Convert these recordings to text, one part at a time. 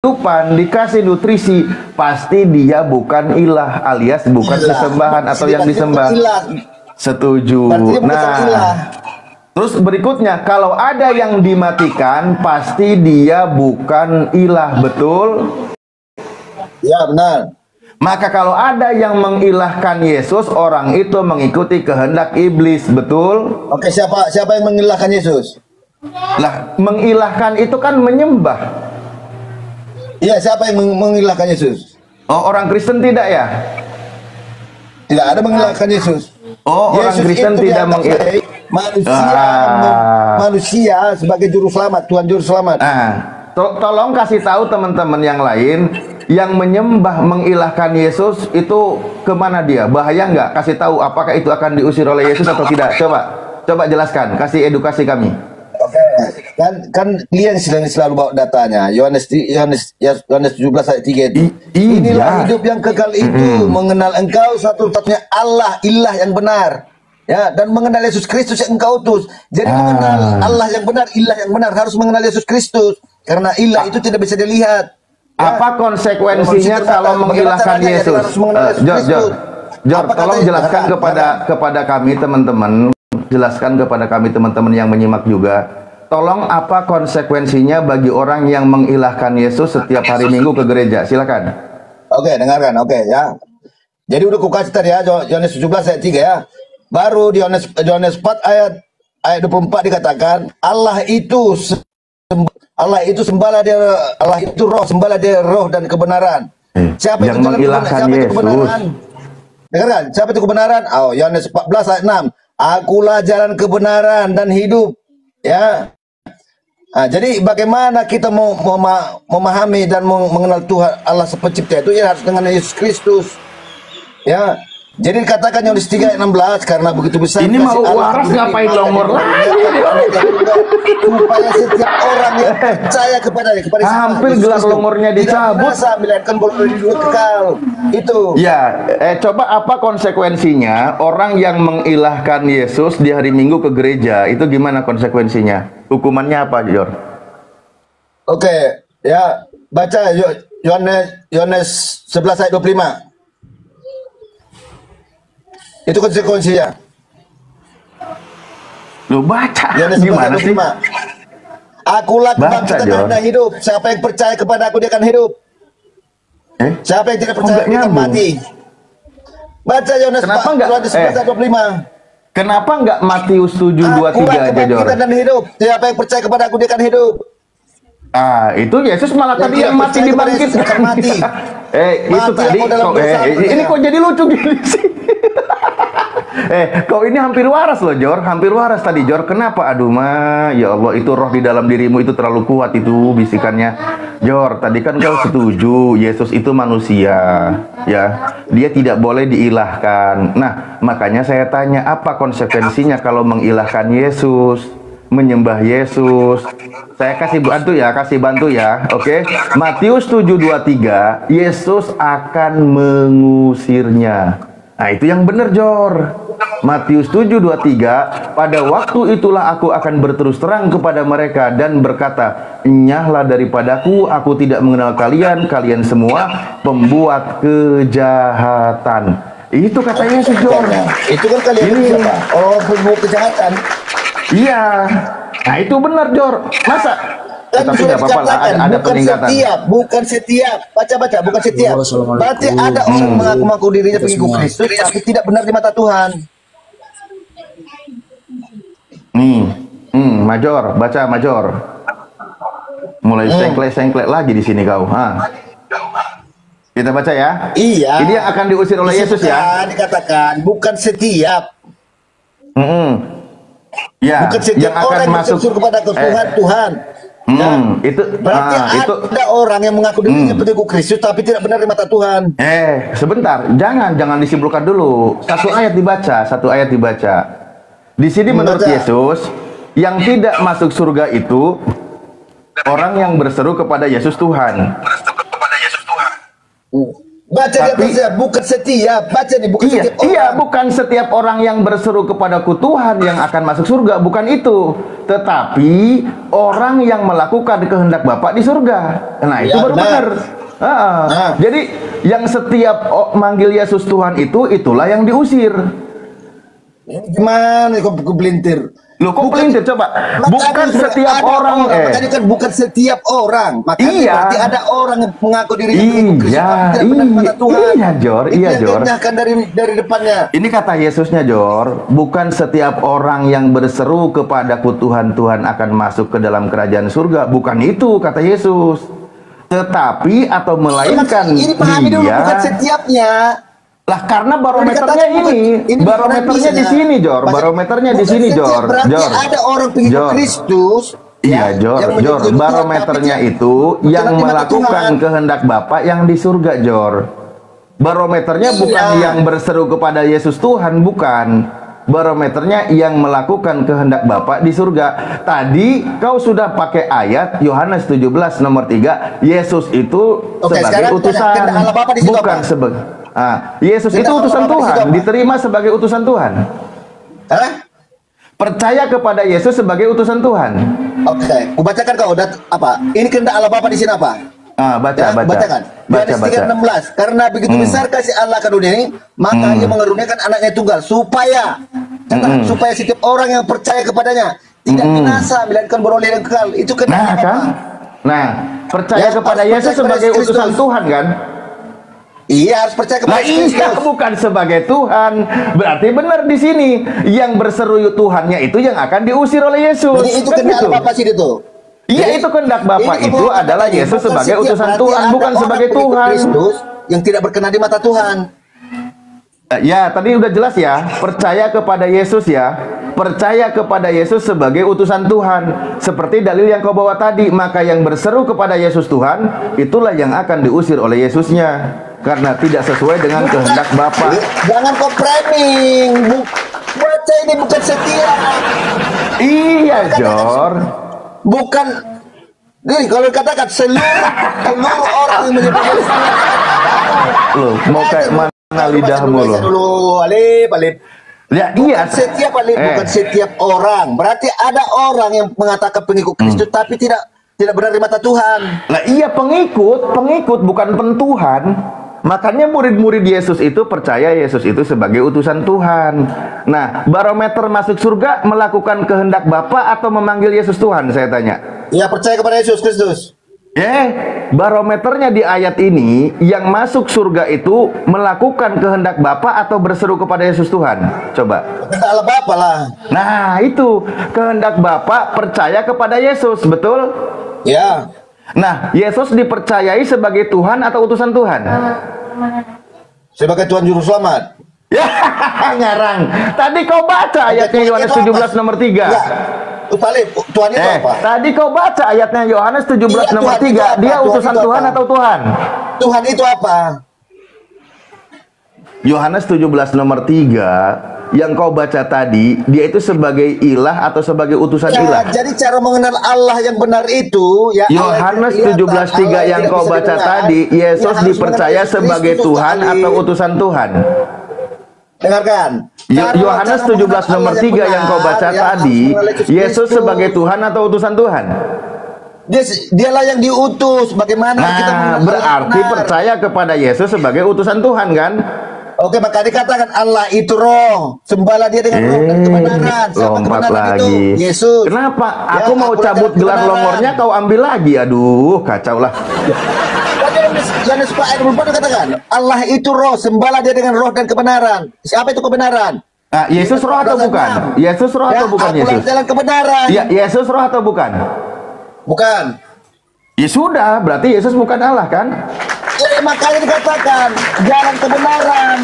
kehidupan, dikasih nutrisi, pasti dia bukan ilah, alias bukan sesembahan atau yang disembah. Setuju. Nah, terus berikutnya, kalau ada yang dimatikan, pasti dia bukan ilah, betul? Ya, benar. Maka kalau ada yang mengilahkan Yesus, orang itu mengikuti kehendak iblis, betul? Oke, siapa yang mengilahkan Yesus? Lah, mengilahkan itu kan menyembah. Iya, siapa yang mengilahkan Yesus? Oh, orang Kristen tidak ya? Tidak ada mengilahkan Yesus. Oh, Yesus orang Kristen tidak mengilahkan manusia sebagai juru selamat, Tuhan juru selamat. Tolong kasih tahu teman-teman yang lain yang menyembah mengilahkan Yesus itu kemana dia? Bahaya nggak? Kasih tahu apakah itu akan diusir oleh Yesus atau tidak? Coba jelaskan, kasih edukasi kami. Oke, kan kalian selalu bawa datanya. Yohanes 17 ayat 3 itu. Inilah hidup yang kekal itu, mengenal engkau satu-satunya Allah, ilah yang benar. Ya, dan mengenal Yesus Kristus yang engkau utus. Jadi mengenal Allah yang benar, ilah yang benar, harus mengenal Yesus Kristus. Karena ilah itu tidak bisa dilihat. Apa konsekuensinya kalau mengilahkan Yesus? Jor, tolong jelaskan kepada kami teman-teman. Jelaskan kepada kami teman-teman yang menyimak juga. Tolong apa konsekuensinya bagi orang yang mengilahkan Yesus setiap hari Minggu ke gereja? Silakan. Oke, dengarkan. Oke, ya. Jadi udah kukasih tadi ya, Yohanes 17 ayat 3 ya. Baru di Yohanes 4 ayat 24 dikatakan Allah itu sembahlah dia, Allah itu roh, sembahlah dia roh dan kebenaran. Siapa yang mengilahkan Yesus? Dengarkan, siapa itu kebenaran? Oh, Yohanes 14 ayat 6. Akulah jalan kebenaran dan hidup. Ya. Nah, jadi bagaimana kita mau memahami dan mengenal Tuhan Allah Pencipta itu ya harus dengan Yesus Kristus. Ya. Jadi dikatakan Yohanes 3 ayat 16 karena begitu besar ini mau waras ngapain nomor lagi supaya setiap orang yang percaya kepadanya hampir gelar nomornya dicabut melainkan boleh hidup kekal. Itu. Ya, coba apa konsekuensinya orang yang mengilahkan Yesus di hari Minggu ke gereja itu gimana konsekuensinya? Hukumannya apa, Jor? Oke, ya baca Yohanes 11 ayat 25. Itu konsekuensinya. Lu baca gimana sih? Akulah kebangkitan dan hidup. Siapa yang percaya kepada aku dia akan hidup. Siapa yang tidak percaya dia akan mati. Baca Yohanes 11 ayat 25. Kenapa enggak Matius 7:23 aja, Jor? Kebangkitan dan hidup. Siapa yang percaya kepada aku dia akan hidup. Itu Yesus malah tadi yang mati dibangkitkan. Mati. Itu tadi kok ini kok jadi lucu gini sih? Kau ini hampir waras loh, Jor. Hampir waras tadi, Jor. Kenapa? Aduh, ya Allah, itu roh di dalam dirimu itu terlalu kuat itu bisikannya. Jor, tadi kan kau setuju Yesus itu manusia, ya. Dia tidak boleh diilahkan. Nah, makanya saya tanya, apa konsekuensinya kalau mengilahkan Yesus, menyembah Yesus? Saya kasih bantu ya. Oke. Matius 7:23, Yesus akan mengusirnya. Nah, itu yang benar, Jor. Matius 7:23, pada waktu itulah aku akan berterus terang kepada mereka dan berkata, enyahlah daripadaku, aku tidak mengenal kalian, kalian semua pembuat kejahatan. Itu katanya Yesus, Jor. Itu kan kalian siapa? Oh, pembuat kejahatan. Iya. Nah, itu benar, Jor. Masa? Tapi tidak apa-apa lah, ada peningkatan. Bukan setiap. Baca, bukan setiap. Berarti ada orang mengaku-ngaku dirinya pengikut Kristus, tapi tidak benar di mata Tuhan. Major, baca Major. Mulai sengklek lagi di sini kau. Kita baca ya. Iya. Ini yang akan diusir oleh Yesus ya. Dikatakan bukan setiap. Ya. Bukan setiap yang akan orang masuk kepada Tuhan. Itu berarti ada orang yang mengaku dirinya pengikut Kristus tapi tidak benar di mata Tuhan. Sebentar, jangan disimpulkan dulu. Satu ayat dibaca. Di sini menurut Yesus, yang tidak masuk surga itu orang yang berseru kepada Yesus Tuhan. Baca di atasnya, bukan setiap. Baca nih, bukan Iya, setiap orang. iya, bukan setiap orang yang berseru kepadaku Tuhan yang akan masuk surga, bukan itu. Tetapi orang yang melakukan kehendak Bapa di surga. Nah, itu Ya, baru benar. benar. Nah. Jadi yang setiap manggil Yesus Tuhan itulah yang diusir. Ini gimana kok belintir? Loh, kok pelintir coba? Bukan setiap orang, makanya kan bukan setiap orang. Makanya Iya. berarti ada orang yang mengaku diri Iya, iya, Jor, iya, Jor. Dari depannya. Ini kata Yesusnya, Jor, bukan setiap orang yang berseru kepadaku Tuhan, Tuhan akan masuk ke dalam kerajaan surga. Bukan itu kata Yesus. Tetapi atau melainkan Ini pahami dulu, dia. bukan setiapnya. Lah karena barometernya ini barometernya di sini, Jor. Barometernya di sini, Jor. Berarti Jor. ada orang pengikut Jor. Kristus. Iya, Jor. yang Jor. menyebut Tuhan, Barometernya tapi itu yang bukan di mata melakukan Tuhan. kehendak Bapa yang di surga, Jor. Barometernya Iya. bukan yang berseru kepada Yesus Tuhan, bukan. Barometernya yang melakukan kehendak Bapa di surga. Tadi kau sudah pakai ayat Yohanes 17 nomor 3, Yesus itu Oke, sebagai sekarang utusan, kehendak Allah Bapa di situ bukan apa? sebagai Yesus itu Kehendak utusan Allah Bapa di situ Tuhan, apa? diterima sebagai utusan Tuhan. Hah? Percaya kepada Yesus sebagai utusan Tuhan. Oke, kubacakan kau apa? Ini kehendak Allah Bapa di sini apa? Baca, Ya, baca. bacakan. Baca, Yohanes baca. 3:16. Karena begitu besar kasih Allah ke dunia ini, maka Ia mengeruniakan anaknya tunggal supaya supaya setiap orang yang percaya kepadanya tidak binasa melainkan beroleh yang kekal. Itu Nah, kehendak kan? apa? Nah, percaya Ya, kepada harus Yesus percaya kepada sebagai Kristus. utusan Tuhan, kan? Iya, harus percaya kepada Nah, iya, Kristus. bukan sebagai Tuhan. Berarti benar di sini yang berseru Tuhannya itu yang akan diusir oleh Yesus. Jadi itu Kan kehendak gitu? Allah Bapa sih itu. Iya, Jadi, itu kehendak Bapa ini itu kebohongan adalah tadi. Yesus Bukan sebagai setiap, utusan berarti Tuhan, ada bukan orang sebagai pengikut Tuhan. Kristus yang tidak berkenan di mata Tuhan. Ya, tadi udah jelas ya. Percaya kepada Yesus ya. Percaya kepada Yesus sebagai utusan Tuhan. Seperti dalil yang kau bawa tadi. Maka yang berseru kepada Yesus Tuhan, itulah yang akan diusir oleh Yesusnya. Karena tidak sesuai dengan kehendak Bapa. Jangan kau framing. Baca ini bukan setia. Iya, Jor. Bukan. Nih, kalau dikatakan seluruh orang yang menyebut Yesus. Loh, mau kayak mana lidahmu Baca loh? dulu, Alip. Ya, Bukan iya. setiap Alip, bukan setiap orang. Berarti ada orang yang mengatakan pengikut Kristus tapi tidak benar di mata Tuhan. Lah iya, pengikut bukan pentuhan. Makanya murid-murid Yesus itu percaya Yesus itu sebagai utusan Tuhan. Nah, barometer masuk surga melakukan kehendak Bapa atau memanggil Yesus Tuhan, saya tanya. Ya, percaya kepada Yesus Kristus. Barometernya di ayat ini yang masuk surga itu melakukan kehendak Bapa atau berseru kepada Yesus Tuhan. Coba. Kehendak Allah Bapa lah. Nah, itu kehendak Bapa percaya kepada Yesus, betul? Ya. Nah, Yesus dipercayai sebagai Tuhan atau utusan Tuhan? Sebagai Tuhan Juru Selamat. Ya, ngarang. Tadi kau baca ayatnya Yohanes 17 nomor 3. Ya. Alip, Tuhan itu apa? Tadi kau baca ayatnya Yohanes 17 Iya, nomor Tuhan itu 3. apa? Dia Tuhan utusan itu Tuhan apa? atau Tuhan? Tuhan itu apa? Yohanes 17 nomor 3 yang kau baca tadi, dia itu sebagai ilah atau sebagai utusan Ya, ilah? jadi cara mengenal Allah yang benar itu ya Yohanes 17:3 yang kau baca tadi, Yesus dipercaya sebagai Tuhan atau utusan Tuhan? Dengarkan. Yohanes 17 nomor 3 yang kau baca tadi, Yesus sebagai Tuhan atau utusan Tuhan? Dialah yang diutus. Bagaimana kita mengenal Nah, Allah berarti benar? percaya kepada Yesus sebagai utusan Tuhan, kan? Oke, maka dikatakan Allah itu roh. Sembahlah dia dengan roh dan kebenaran. Siapa Lompat kebenaran lagi. itu? Yesus. Kenapa? Ya, Aku mau aku cabut datang gelar kebenaran. longornya, kau ambil lagi. Aduh, kacau lah. Tadi Yohanes 4 ayat 24 dikatakan Allah itu roh. Sembahlah dia dengan roh dan kebenaran. Siapa itu kebenaran? Nah, Yesus roh atau bukan? Yesus roh atau bukan akulah Yesus? jalan kebenaran. Ya, Yesus roh atau bukan? Bukan. Ya sudah, berarti Yesus bukan Allah, kan? Makanya dikatakan jalan kebenaran.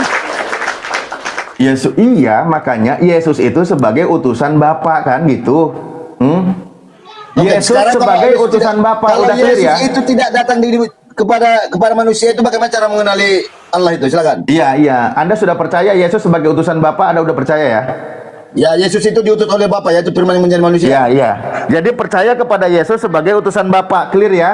Yesus, iya, makanya Yesus itu sebagai utusan Bapa, kan gitu. Oke, Yesus sekarang kalau sebagai Yesus utusan tidak- Bapa, kalau udah clear Yesus ya? itu tidak datang kepada manusia, itu bagaimana cara mengenali Allah itu? Silakan. Iya, iya. Anda sudah percaya Yesus sebagai utusan Bapa, Anda udah percaya ya? Ya, Yesus itu diutus oleh Bapa, yaitu firman yang menjadi manusia. Iya, iya. Jadi percaya kepada Yesus sebagai utusan Bapa, clear ya?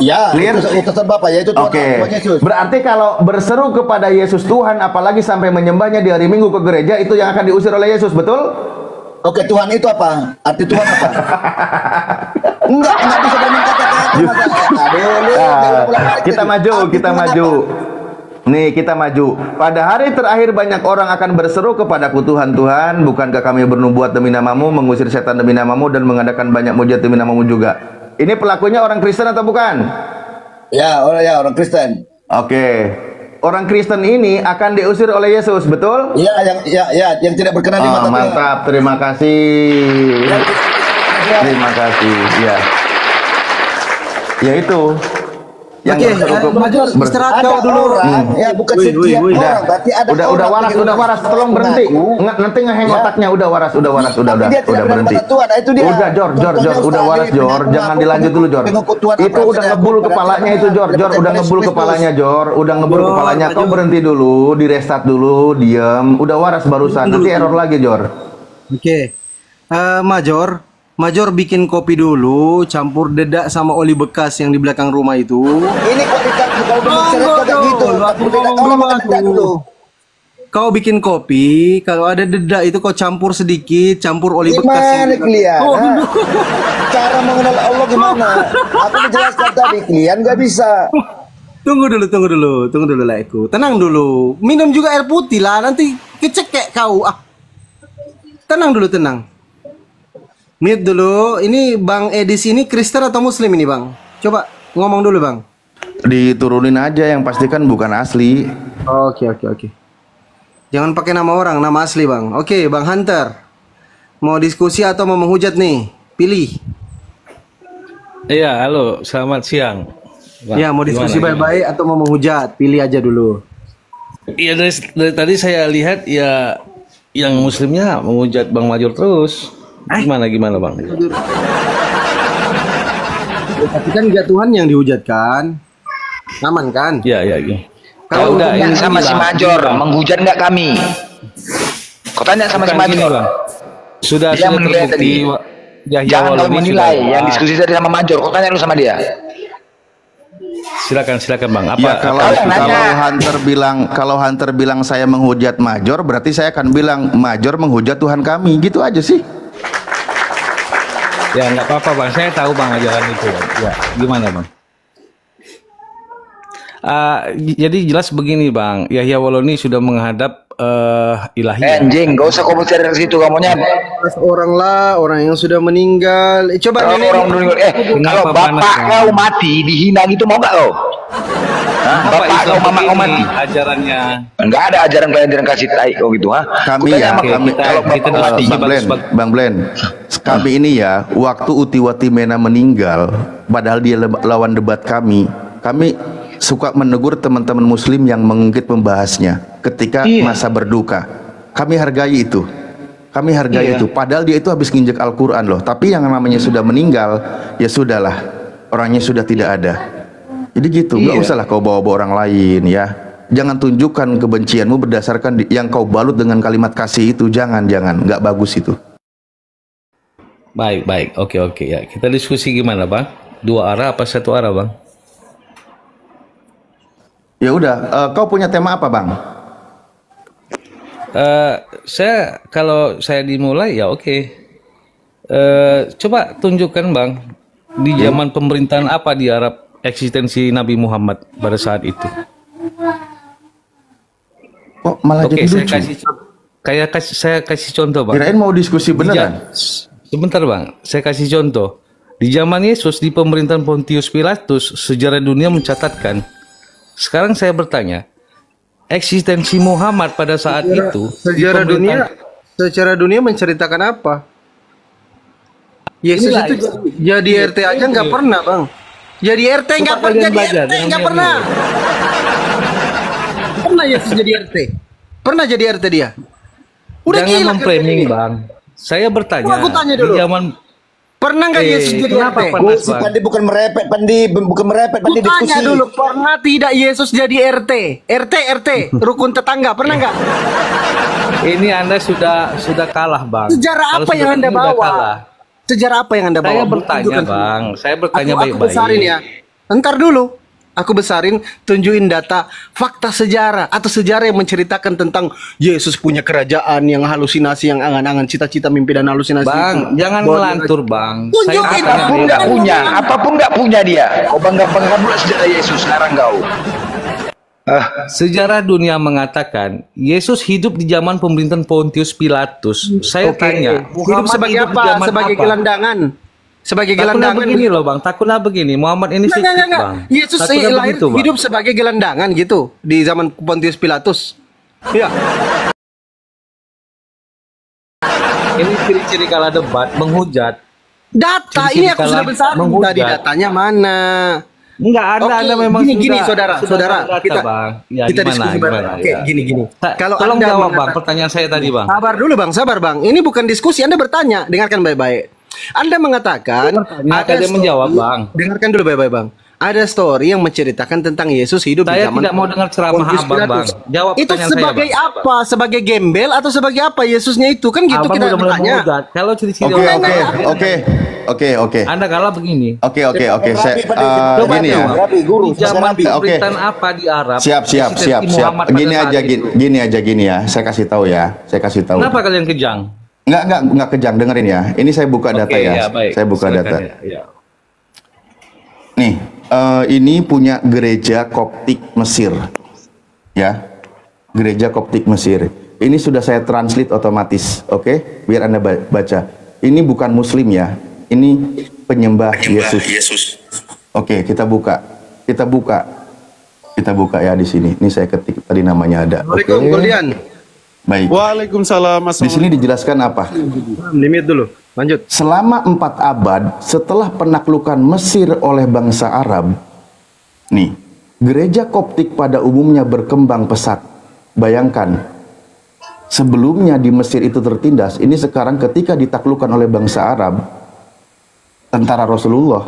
Ya, Clear? itu utusan Bapa, yaitu Tuhan, Oke. Tuhan Yesus. Berarti kalau berseru kepada Yesus Tuhan, apalagi sampai menyembahnya di hari Minggu ke gereja, itu yang akan diusir oleh Yesus, betul? Oke, Tuhan itu apa? Arti Tuhan apa? Enggak bisa banding kata-kata. Kita maju. Nih, kita maju. Pada hari terakhir banyak orang akan berseru kepadaku, Tuhan, Tuhan, bukankah kami bernubuat demi namamu, mengusir setan demi namamu, dan mengadakan banyak mujizat demi namamu juga? Ini pelakunya orang Kristen atau bukan? Ya, orang Kristen. Oke. Orang Kristen ini akan diusir oleh Yesus, betul? Iya, yang tidak berkenan di mata Tuhan. Mantap, terima kasih. Terima kasih. Ya. Ya itu. Yang istirahat kau dulu. Ya, bukan setiap orang, berarti ada udah waras, tolong berhenti. Nanti ngeheng otaknya, udah waras, udah berhenti. Udah, Jor, udah waras, Jor. Jangan dilanjut dulu, Jor. Itu udah ngebul kepalanya itu, Jor, udah ngebul kepalanya, Jor. Udah ngebul kepalanya. Kau berhenti dulu, di restart dulu, diam. Udah waras barusan, nanti error lagi, Jor. Oke. Major bikin kopi dulu, campur dedak sama oli bekas yang di belakang rumah itu. Ini kopi kalau berbicara gitu, dulu. Kau bikin kopi, kalau ada dedak itu kau campur sedikit, campur oli bekas. Gimana kalian? Cara mengenal Allah gimana? Aku menjelaskan tadi, kalian nggak bisa. Tunggu dulu lah aku. Tenang dulu. Minum juga air putih lah, nanti kecekek kau. Tenang. Mute dulu. Ini Bang Edis ini Kristen atau Muslim ini, Bang? Coba ngomong dulu, Bang. Diturunin aja, yang pastikan bukan asli. Oke. Jangan pakai nama orang, nama asli, Bang. Oke, Bang Hunter. Mau diskusi atau mau menghujat nih? Pilih. Iya, halo, selamat siang. Bang, ya, mau diskusi baik-baik atau mau menghujat? Pilih aja dulu. Iya, dari tadi saya lihat ya yang muslimnya menghujat Bang Major terus. Gimana Bang? Tapi kan enggak Tuhan yang dihujatkan. Aman kan? Iya. Kalau udah ini sama si Major, menghujat nggak kami? Kau tanya sama si Major. Sudah terbukti. Jangan kau menilai. Yang diskusi tadi sama Major, kau tanya dulu sama dia. Silakan Bang. Apa? Ya, kalau Hunter bilang saya menghujat Major, berarti saya akan bilang Major menghujat Tuhan kami. Gitu aja sih. Ya nggak apa-apa, Bang. Saya tahu Bang ajaran itu. Ya, gimana Bang? Jadi jelas begini Bang. Yahya Waloni sudah menghadap ilahiyah. Anjing, gak usah kau bicara dari situ, kamunya. Orang yang sudah meninggal. Coba orang meninggal. Kalau bapak kau mati dihina gitu, mau nggak kau? Bapak kau, mama kau mati. Ajarannya. Enggak ada ajaran kalian kasih tai kau gitu, ha? Bang Blen. Kami ini ya, waktu Utiwati Mena meninggal, padahal dia lawan debat kami suka menegur teman-teman muslim yang mengungkit pembahasnya ketika masa berduka. Kami hargai itu. Itu. Padahal dia itu habis nginjek Al-Quran loh. Tapi yang namanya sudah meninggal, ya sudahlah. Orangnya sudah tidak ada. Jadi gitu, nggak usahlah kau bawa-bawa orang lain ya. Jangan tunjukkan kebencianmu berdasarkan yang kau balut dengan kalimat kasih itu. Jangan. Nggak bagus itu. Baik. Oke ya. Kita diskusi gimana Bang? Dua arah apa satu arah Bang? Ya udah, kau punya tema apa Bang? Kalau saya dimulai ya oke. Coba tunjukkan Bang, di zaman pemerintahan apa di Arab eksistensi Nabi Muhammad pada saat itu? Oh, malah jadi lucu. Saya kasih contoh Bang. Kirain mau diskusi beneran. Sebentar Bang, saya kasih contoh. Di zaman Yesus, di pemerintahan Pontius Pilatus, sejarah dunia mencatatkan. Sekarang saya bertanya, eksistensi Muhammad pada saat itu sejarah dunia menceritakan apa? Yesus itu jadi RT aja nggak pernah Bang. Jadi RT nggak pernah. Pernah Yesus jadi RT? Pernah jadi RT dia? Udah jangan memframing Bang. Saya bertanya. Aku tanya dulu. Di zaman pernah nggak Yesus jadi RT? Pandi bukan merepet, Pandi diskusi. Tanya dulu, pernah tidak Yesus jadi RT? RT, rukun tetangga, pernah nggak? Ini Anda sudah kalah Bang. Sejarah apa yang Anda bawa? Sejarah apa yang Anda bawa? Saya bertanya Bang, saya bertanya baik-baik. Besarin ya. Entar dulu. Aku besarin, tunjukin data, fakta sejarah atau sejarah yang menceritakan tentang Yesus punya kerajaan yang halusinasi, yang angan-angan, cita-cita, mimpi dan halusinasi. Bang, jangan ngelantur bang. Tunjukin. Apapun nggak punya dia. Kau bangga-bangga pula sejarah Yesus sekarang kau. Sejarah dunia mengatakan Yesus hidup di zaman pemerintahan Pontius Pilatus. Saya tanya, Hidup sebagai hidup di apa? zaman Sebagai apa? gelandangan. Sebagai Takutnya gelandangan. begini loh bang, takutnya begini. Muhammad ini fiktif bang. Yesus Takutnya lahir begitu, Bang. hidup sebagai gelandangan gitu di zaman Pontius Pilatus. Iya. Ini ciri-ciri kala debat menghujat. Data Ciri-ciri ini aku sudah kalau besarin menghujat. tadi, datanya mana? Enggak ada, Oke, Anda memang gini, sudah saudara, data, kita bang. Ya, kita gimana, diskusi bareng. gimana, Oke, ya. gini. Kalau Tolong Anda jawab bang, mengatakan- pertanyaan saya tadi bang. Sabar dulu bang, sabar bang. Ini bukan diskusi, Anda bertanya. Dengarkan baik-baik. Anda mengatakan Ada menjawab bang. Dengarkan dulu baik-baik bang. Ada story yang menceritakan tentang Yesus hidup di Saya zaman tidak mau dengar ceramah Pontius abang bang. Pilatus. Jawab Itu pertanyaan saya sebagai bang. apa? Sebagai gembel atau sebagai apa Yesusnya itu? Kan gitu Abang kita udah mulai bertanya. menghujat. Kalau ciri-ciri Oke, orang oke. Anda kalah begini. Oke. Saya Coba gini ya. jawab. Rapi, guru, Di zaman Oke. pemerintahan apa di Arab? Siap. eksistensi Muhammad pada Gini saat aja, itu. gini ya. Saya kasih tahu ya. Kenapa kalian kejang? Enggak kejang, dengerin ya. Ini saya buka data Oke, ya. baik. Saya buka Silakan, data. ya. Nih, ini punya gereja Koptik Mesir. Ya. Gereja Koptik Mesir. Ini sudah saya translate otomatis, oke? Biar Anda baca. Ini bukan muslim ya. Ini penyembah Yesus. Oke, kita buka ya di sini. Ini saya ketik tadi namanya ada. Oke. Assalamualaikum, Goldian. Baik. Waalaikumsalam. Di sini dijelaskan apa? Limit dulu. Lanjut. Selama 4 abad setelah penaklukan Mesir oleh bangsa Arab, nih, gereja Koptik pada umumnya berkembang pesat. Bayangkan, sebelumnya di Mesir itu tertindas, ini sekarang ketika ditaklukkan oleh bangsa Arab, tentara Rasulullah,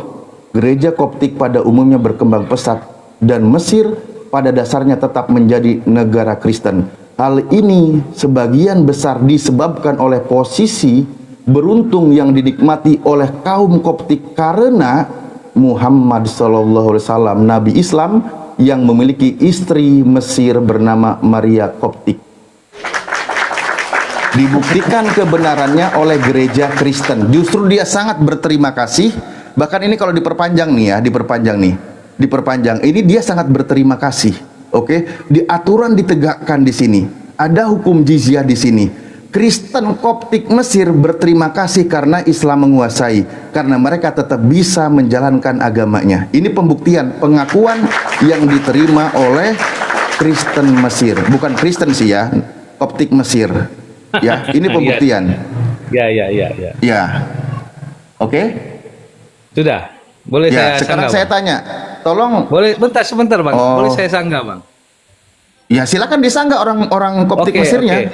gereja Koptik pada umumnya berkembang pesat dan Mesir pada dasarnya tetap menjadi negara Kristen. Hal ini sebagian besar disebabkan oleh posisi beruntung yang dinikmati oleh kaum Koptik karena Muhammad SAW, Nabi Islam yang memiliki istri Mesir bernama Maria Koptik. Dibuktikan kebenarannya oleh gereja Kristen. Justru dia sangat berterima kasih. Bahkan ini kalau diperpanjang nih ya, diperpanjang. Ini dia sangat berterima kasih. Oke, di aturan ditegakkan di sini. Ada hukum jizyah di sini. Kristen Koptik Mesir berterima kasih karena Islam menguasai, karena mereka tetap bisa menjalankan agamanya. Ini pembuktian, pengakuan yang diterima oleh Kristen Mesir, bukan Kristen sih ya, Koptik Mesir. Ya, ini pembuktian. Ya. Ya, oke. Sudah. Boleh Ya, saya sekarang sanggah, saya Bang? tanya, tolong. Boleh, sebentar bang. Oh. Boleh saya sanggah bang? Ya, silakan disanggah orang Koptik Mesirnya.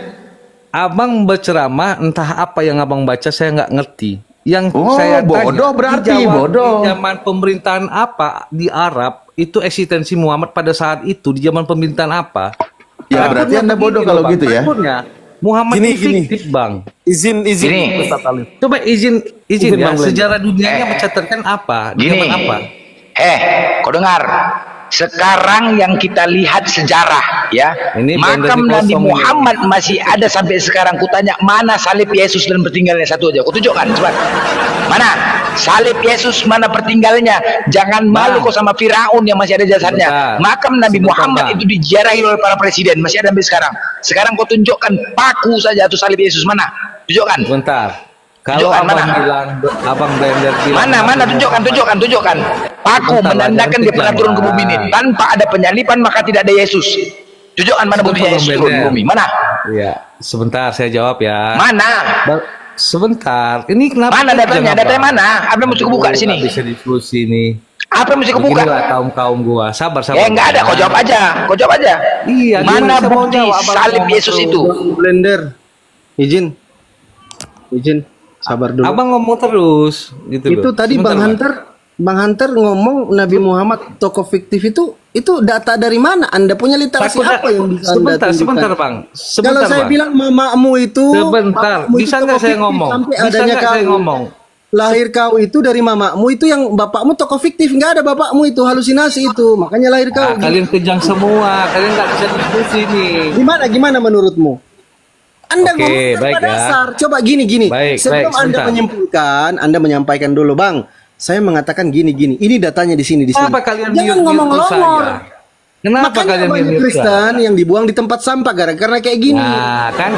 Abang berceramah, entah apa yang abang baca saya nggak ngerti. Yang Oh, saya bodoh tanya, berarti, dijawab bodoh. Di zaman pemerintahan apa di Arab itu eksistensi Muhammad pada saat itu di zaman pemerintahan apa? Ya, berarti Anda bodoh kalau gitu ya. Takutnya Muhammad Gini, itu fiktif bang. Izin Gini. Ustaz Alif. Coba izin Izin, ya. Bang Glenn. Sejarah dunianya mencatatkan apa? Di Gini, zaman apa? kau dengar? Sekarang yang kita lihat sejarah, ya, Ini makam blender Nabi kosong ini. Muhammad masih ada sampai sekarang. Kutanya mana salib Yesus dan pertinggalannya satu aja. Kau tunjukkan, cepat. Mana salib Yesus, mana pertinggalannya? Jangan malu kau sama Firaun yang masih ada jasadnya. Sebentar. Makam Nabi Sebentar, Muhammad Bang. itu diziarahi oleh para presiden, masih ada sampai sekarang. Sekarang kau tunjukkan paku saja atau salib Yesus mana? Tunjukkan. Bentar. Kalau Tunjukkan, abang mana? bilang, abang blender bilang. Mana tunjukkan. Paku Bentar, menandakan jangan dia pernah kejam, turun ke bumi ini. Bang. Tanpa ada penyalipan maka tidak ada Yesus. Tunjukkan mana buktinya Sebentar, Yesus Bang turun ke Blender. bumi. Mana? Iya, sebentar saya jawab ya. Mana? Sebentar. Ini kenapa? Mana kejam, datanya? Abang? Datanya mana? Apa yang mesti buka di sini? Nggak bisa diskusi nih. Apa yang mesti buka? Beginilah kaum gua. Sabar. Enggak ada. Kau jawab aja. Iya. Mana gimana saya mau bukti jawab, Abang salib ngomong Yesus terus. itu? Blender. Izin. Sabar dulu. Abang ngomong terus gitu Itu loh. tadi Sebentar, Bang Hunter ngomong Nabi Muhammad tokoh fiktif itu data dari mana? Anda punya literasi Takutnya- apa yang bisa Anda tunjukkan? sebentar, Bang. Sebentar, Kalau saya Bang. bilang mamamu itu Sebentar, bapakmu itu bisa nggak tokoh saya fiktif ngomong? sampai Bisa adanya nggak saya kamu. ngomong? lahir kau itu dari mamamu itu yang bapakmu tokoh fiktif, nggak ada bapakmu itu halusinasi itu, makanya lahir kau. Kalian kejang semua, kalian nggak bisa diskusi nih. Gimana menurutmu? Anda Oke, ngomong baik tanpa ya. dasar. Coba gini. Baik, Sebelum Anda sebentar. menyimpulkan, Anda menyampaikan dulu, Bang. Saya mengatakan gini. Ini datanya di sini. Kenapa kalian Jangan mute-mute ngomong longor. saya? Kenapa Makanya kalian banyak mute Kristen yang dibuang di tempat sampah karena kayak gini. Nah, kan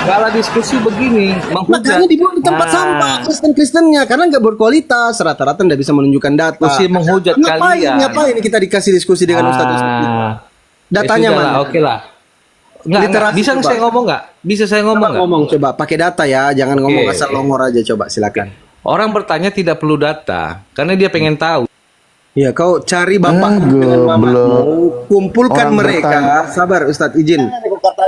kalau diskusi begini menghujat. Makanya dibuang di tempat sampah Kristen-Kristennya karena nggak berkualitas. Rata-rata nggak bisa menunjukkan data. Diskusi menghujat kalian. Ngapain kita dikasih diskusi dengan Ustadz? Ya Datanya sudahlah, mana? Oke lah. Nggak, Literasi bisa coba. saya ngomong nggak? Bisa saya ngomong nggak? Ngomong coba pakai data ya, jangan ngomong Oke. asal longor aja, coba silakan. Orang bertanya tidak perlu data karena dia pengen tahu. Iya, kau cari bapakmu dengan mamamu, kumpulkan Orang mereka. Sabar, Ustadz izin.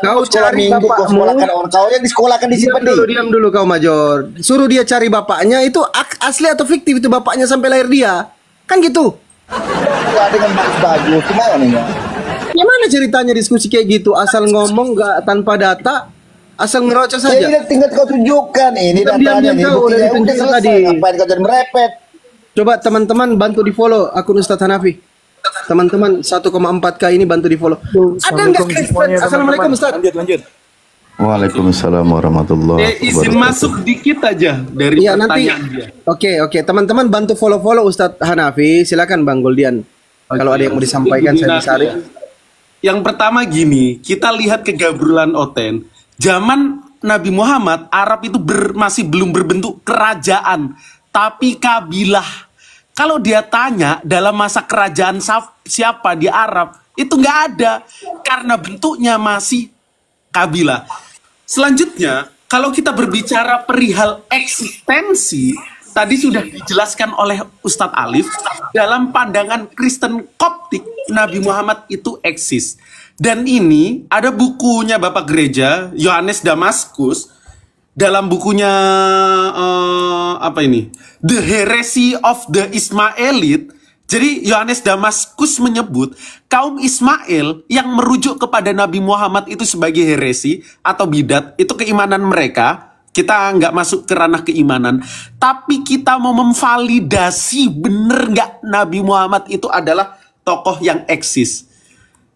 Kau cari Kau bapakmu. sekolahkan orang kau yang disekolahkan di sini. Diam dulu kau Major. Suruh dia cari bapaknya itu asli atau fiktif itu bapaknya sampai lahir dia. Kan gitu. Ya, dengan bagus. Gimana nih ya? Gimana ceritanya diskusi kayak gitu? Asal ngomong nggak tanpa data, asal ngerocos Ya, saja. ini tinggal kau tunjukkan ini datanya Diam-diam nih. kau, udah Buktinya udah ditunjukkan selesai. tadi. Ngapain kau jadi merepet? Coba teman-teman bantu di follow akun Ustadz Hanafi. Teman-teman 1,4K ini bantu di follow. Ada nggak Kristen? Assalamualaikum Ustadz. Lanjut. Waalaikumsalam warahmatullahi Izin wabarakatuh. masuk dikit aja dari Iya nanti. pertanyaan dia. Oke, teman-teman bantu follow Ustadz Hanafi. Silakan Bang Goldian. Kalau ada yang mau disampaikan saya bisa. Yang pertama gini, kita lihat kegabrulan Oten. Zaman Nabi Muhammad, Arab itu masih belum berbentuk kerajaan, tapi kabilah. Kalau dia tanya dalam masa kerajaan siapa di Arab, itu nggak ada. Karena bentuknya masih kabilah. Selanjutnya, kalau kita berbicara perihal eksistensi, tadi sudah dijelaskan oleh Ustadz Alif, dalam pandangan Kristen Koptik, Nabi Muhammad itu eksis. Dan ini ada bukunya Bapak Gereja, Yohanes Damaskus, dalam bukunya apa ini? The Heresy of the Ismailite. Jadi Yohanes Damaskus menyebut kaum Ismail yang merujuk kepada Nabi Muhammad itu sebagai heresi atau bidat, itu keimanan mereka. Kita nggak masuk ke ranah keimanan, tapi kita mau memvalidasi bener nggak Nabi Muhammad itu adalah tokoh yang eksis.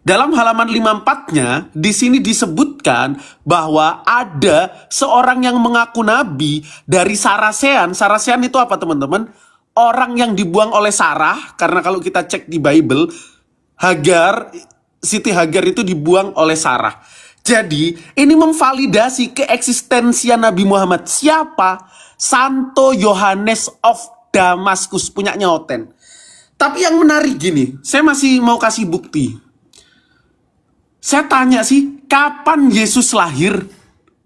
Dalam halaman 54-nya, di sini disebutkan bahwa ada seorang yang mengaku nabi dari Sarasean. Sarasean itu apa teman-teman? Orang yang dibuang oleh Sarah, karena kalau kita cek di Bible, Siti Hagar itu dibuang oleh Sarah. Jadi, ini memvalidasi keeksistensian Nabi Muhammad. Siapa? Santo Yohanes of Damaskus, punyanya Oten. Tapi yang menarik gini, saya masih mau kasih bukti. Saya tanya sih, kapan Yesus lahir?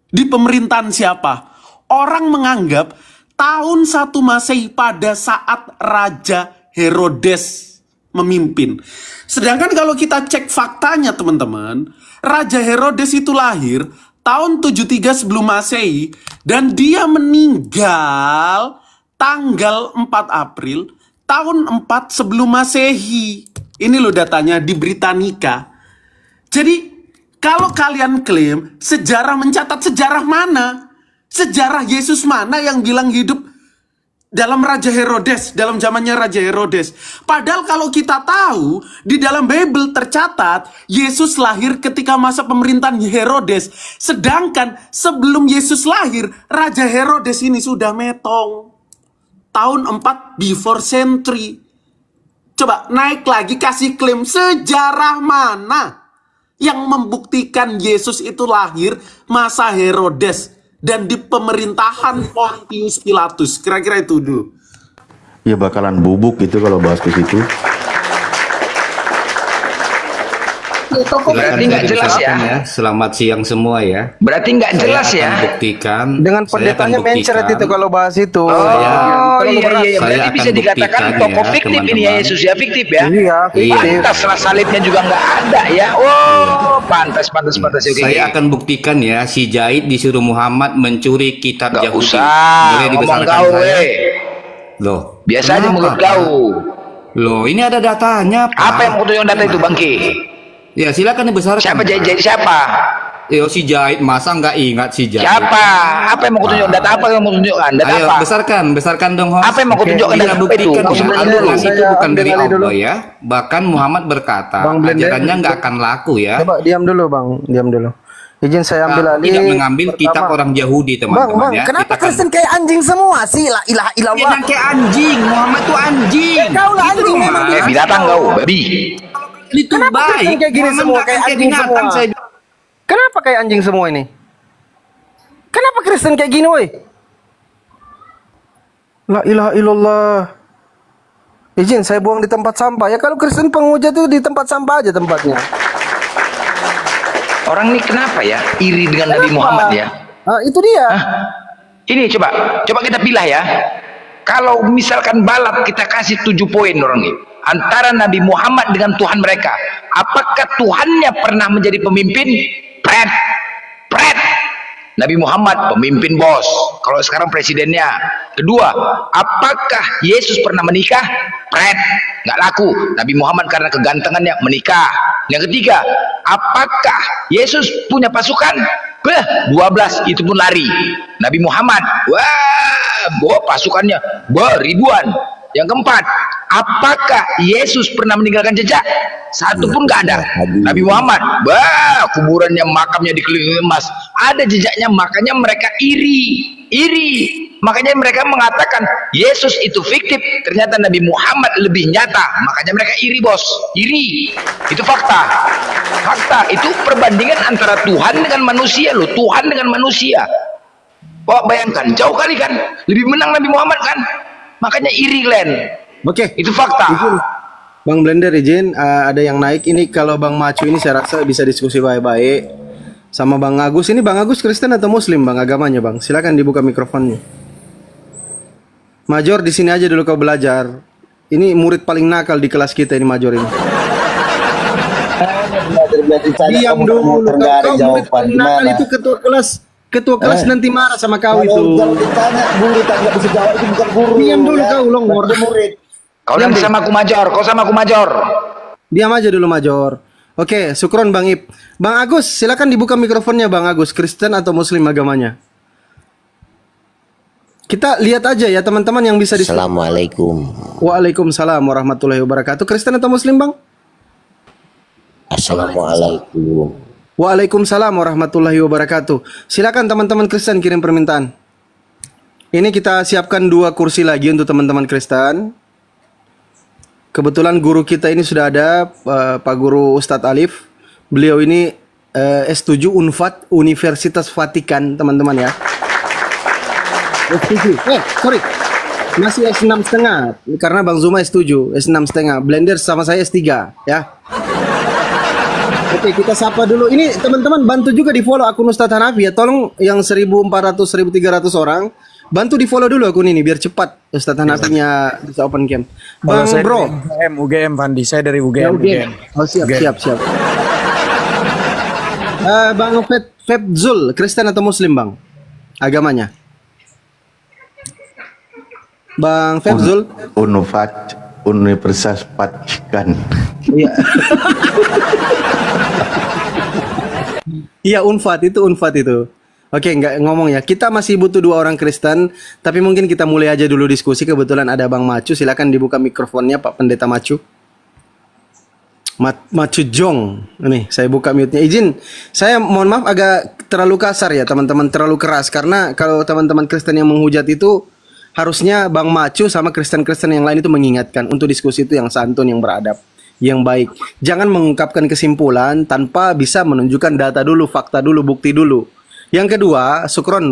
Di pemerintahan siapa? Orang menganggap tahun 1 Masehi pada saat Raja Herodes memimpin. Sedangkan kalau kita cek faktanya teman-teman, Raja Herodes itu lahir tahun 73 sebelum Masehi dan dia meninggal tanggal 4 April tahun 4 sebelum Masehi. Ini loh datanya di Britannica. Jadi kalau kalian klaim sejarah mencatat sejarah mana? Sejarah Yesus mana yang bilang hidup dalam Raja Herodes, dalam zamannya Raja Herodes. Padahal kalau kita tahu, di dalam Bible tercatat, Yesus lahir ketika masa pemerintahan Herodes. Sedangkan sebelum Yesus lahir, Raja Herodes ini sudah metong. Tahun 4 before century. Coba naik lagi kasih klaim sejarah mana yang membuktikan Yesus itu lahir masa Herodes dan di pemerintahan Pontius Pilatus. Kira-kira itu dulu. Ya bakalan bubuk gitu kalau bahas ke situ. Berarti nggak jelas ya. Selamat siang semua ya. Berarti nggak jelas Saya ya. akan buktikan. Dengan saya akan pendetanya mencret buktikan. itu kalau bahas itu. Oh iya. Saya Berarti akan bisa dikatakan buktikan tokoh ya, fiktif ini ya teman-teman. Yesus ya, fiktif ya. Iya, fiktif. Pantas salibnya juga nggak ada ya. Oh, pantas. Oke. Saya akan buktikan ya, si Zaid disuruh Muhammad mencuri kitab Nggak Yahudi. usah Boleh ngomong dibesarkan kau, saya? weh. Loh, Biasa aja kenapa, mulut Pak? kau. Loh, ini ada datanya, Pak. Apa yang mau tunjuk data itu, Bangki? Ya, silakan dibesarkan. Siapa Pak. jadi siapa? Yo si Jahit masa nggak ingat si Jahit? Siapa? Apa yang mau kau tunjukkan? Data apa yang mau kau tunjukkan? Data Ayo apa? besarkan dong host. Apa yang mau kau tunjukkan? Iya Data apa itu? buktikan Kau ya. sebenarnya Al-Quran saya itu bukan dari ambil alih dulu. Allah ya. Bahkan Muhammad berkata Bang Blender. ajarannya nggak akan laku ya. Coba diam dulu Bang, diam dulu. Izin saya ambil Nah, alih. tidak mengambil kitab Pertama. orang Yahudi Bang, teman-teman ya. kenapa Kita kan- Kristen kayak anjing semua sih? La ilaha illallah. Jangan kayak anjing, Muhammad tuh anjing. Kau lah Itu anjing loh, memang. Mas. Binatang kau, babi. Itu Kenapa baik. Kristen kayak gini Muhammad semua, nggak kayak akan anjing binatang, semua? saya bilang. Kenapa kayak anjing semua ini? Kenapa Kristen kayak gini, woi? La ilaha illallah. Izin saya buang di tempat sampah. Ya kalau Kristen penghujat itu di tempat sampah aja tempatnya. Orang ini kenapa ya iri dengan Nabi Muhammad ya? Ah, itu dia. Ini coba kita pilah ya. Kalau misalkan balap kita kasih 7 poin orang ini antara Nabi Muhammad dengan Tuhan mereka. Apakah Tuhannya pernah menjadi pemimpin? Pret. Nabi Muhammad pemimpin bos. Kalau sekarang presidennya. Kedua, apakah Yesus pernah menikah? Pret. Nggak laku. Nabi Muhammad karena kegantengannya menikah. Yang ketiga, apakah Yesus punya pasukan? 12 itu pun lari. Nabi Muhammad, wah, pasukannya ribuan. Yang keempat, apakah Yesus pernah meninggalkan jejak? Satu pun nggak ada. Nabi Muhammad, kuburannya, makamnya dikelilingi emas, ada jejaknya, makanya mereka iri. Makanya mereka mengatakan Yesus itu fiktif, ternyata Nabi Muhammad lebih nyata, makanya mereka iri bos, iri. Itu fakta. Itu perbandingan antara Tuhan dengan manusia loh, Tuhan dengan manusia. Wah, bayangkan, jauh kali kan, lebih menang Nabi Muhammad kan, makanya iri Glenn. Oke. Itu fakta. Izin. Bang Blender izin, ada yang naik ini. Kalau Bang Macu ini saya rasa bisa diskusi baik-baik sama Bang Agus. Ini Bang Agus Kristen atau Muslim Bang agamanya Bang? Silakan dibuka mikrofonnya. Major di sini aja dulu kau belajar. Ini murid paling nakal di kelas kita ini Major ini. Diam dulu. Kau murid paling nakal itu ketua kelas nanti marah sama kau itu. Kalau ditanya murid nggak bisa jawab itu bukan guru. Diam dulu kau longor. Murid. Kau nanti sama aku Major, Diam aja dulu Major. Oke, syukron Bang Ip. Bang Agus, silakan dibuka mikrofonnya Bang Agus. Kristen atau Muslim agamanya? Kita lihat aja ya teman-teman yang bisa diskusi. Assalamualaikum. Waalaikumsalam warahmatullahi wabarakatuh. Kristen atau Muslim Bang? Assalamualaikum. Waalaikumsalam warahmatullahi wabarakatuh. Silakan teman-teman Kristen kirim permintaan. Ini kita siapkan 2 kursi lagi untuk teman-teman Kristen. Kebetulan guru kita ini sudah ada, Pak Guru Ustadz Alif. Beliau ini S7 Unfat Universitas Vatikan, teman-teman ya. S7. Sorry. Masih S6,5 karena Bang Zuma S7, S6,5. Blender sama saya S3 ya. Oke, kita sapa dulu. Ini teman-teman bantu juga di follow akun Ustadz Hanafi ya. Tolong yang 1.400 1.300 orang bantu di follow dulu akun ini biar cepat Ustadz Hanafinya bisa open cam. Bang saya Bro. dari UGM Fandi, saya dari UGM. Oh siap. Bang Febzul, Kristen atau Muslim Bang? Agamanya? Bang Febzul? Unfat Universitas Vatikan. Iya. Iya Unfat itu. Oke, nggak ngomong ya. Kita masih butuh 2 orang Kristen, tapi mungkin kita mulai aja dulu diskusi. Kebetulan ada Bang Macu, silakan dibuka mikrofonnya Pak Pendeta Macu. Macu Jong. Nih, saya buka mute-nya. Izin, saya mohon maaf agak terlalu kasar ya teman-teman, terlalu keras karena kalau teman-teman Kristen yang menghujat itu harusnya Bang Macu sama Kristen-Kristen yang lain itu mengingatkan untuk diskusi itu yang santun, yang beradab, yang baik. Jangan mengungkapkan kesimpulan tanpa bisa menunjukkan data dulu, fakta dulu, bukti dulu. Yang kedua, syukron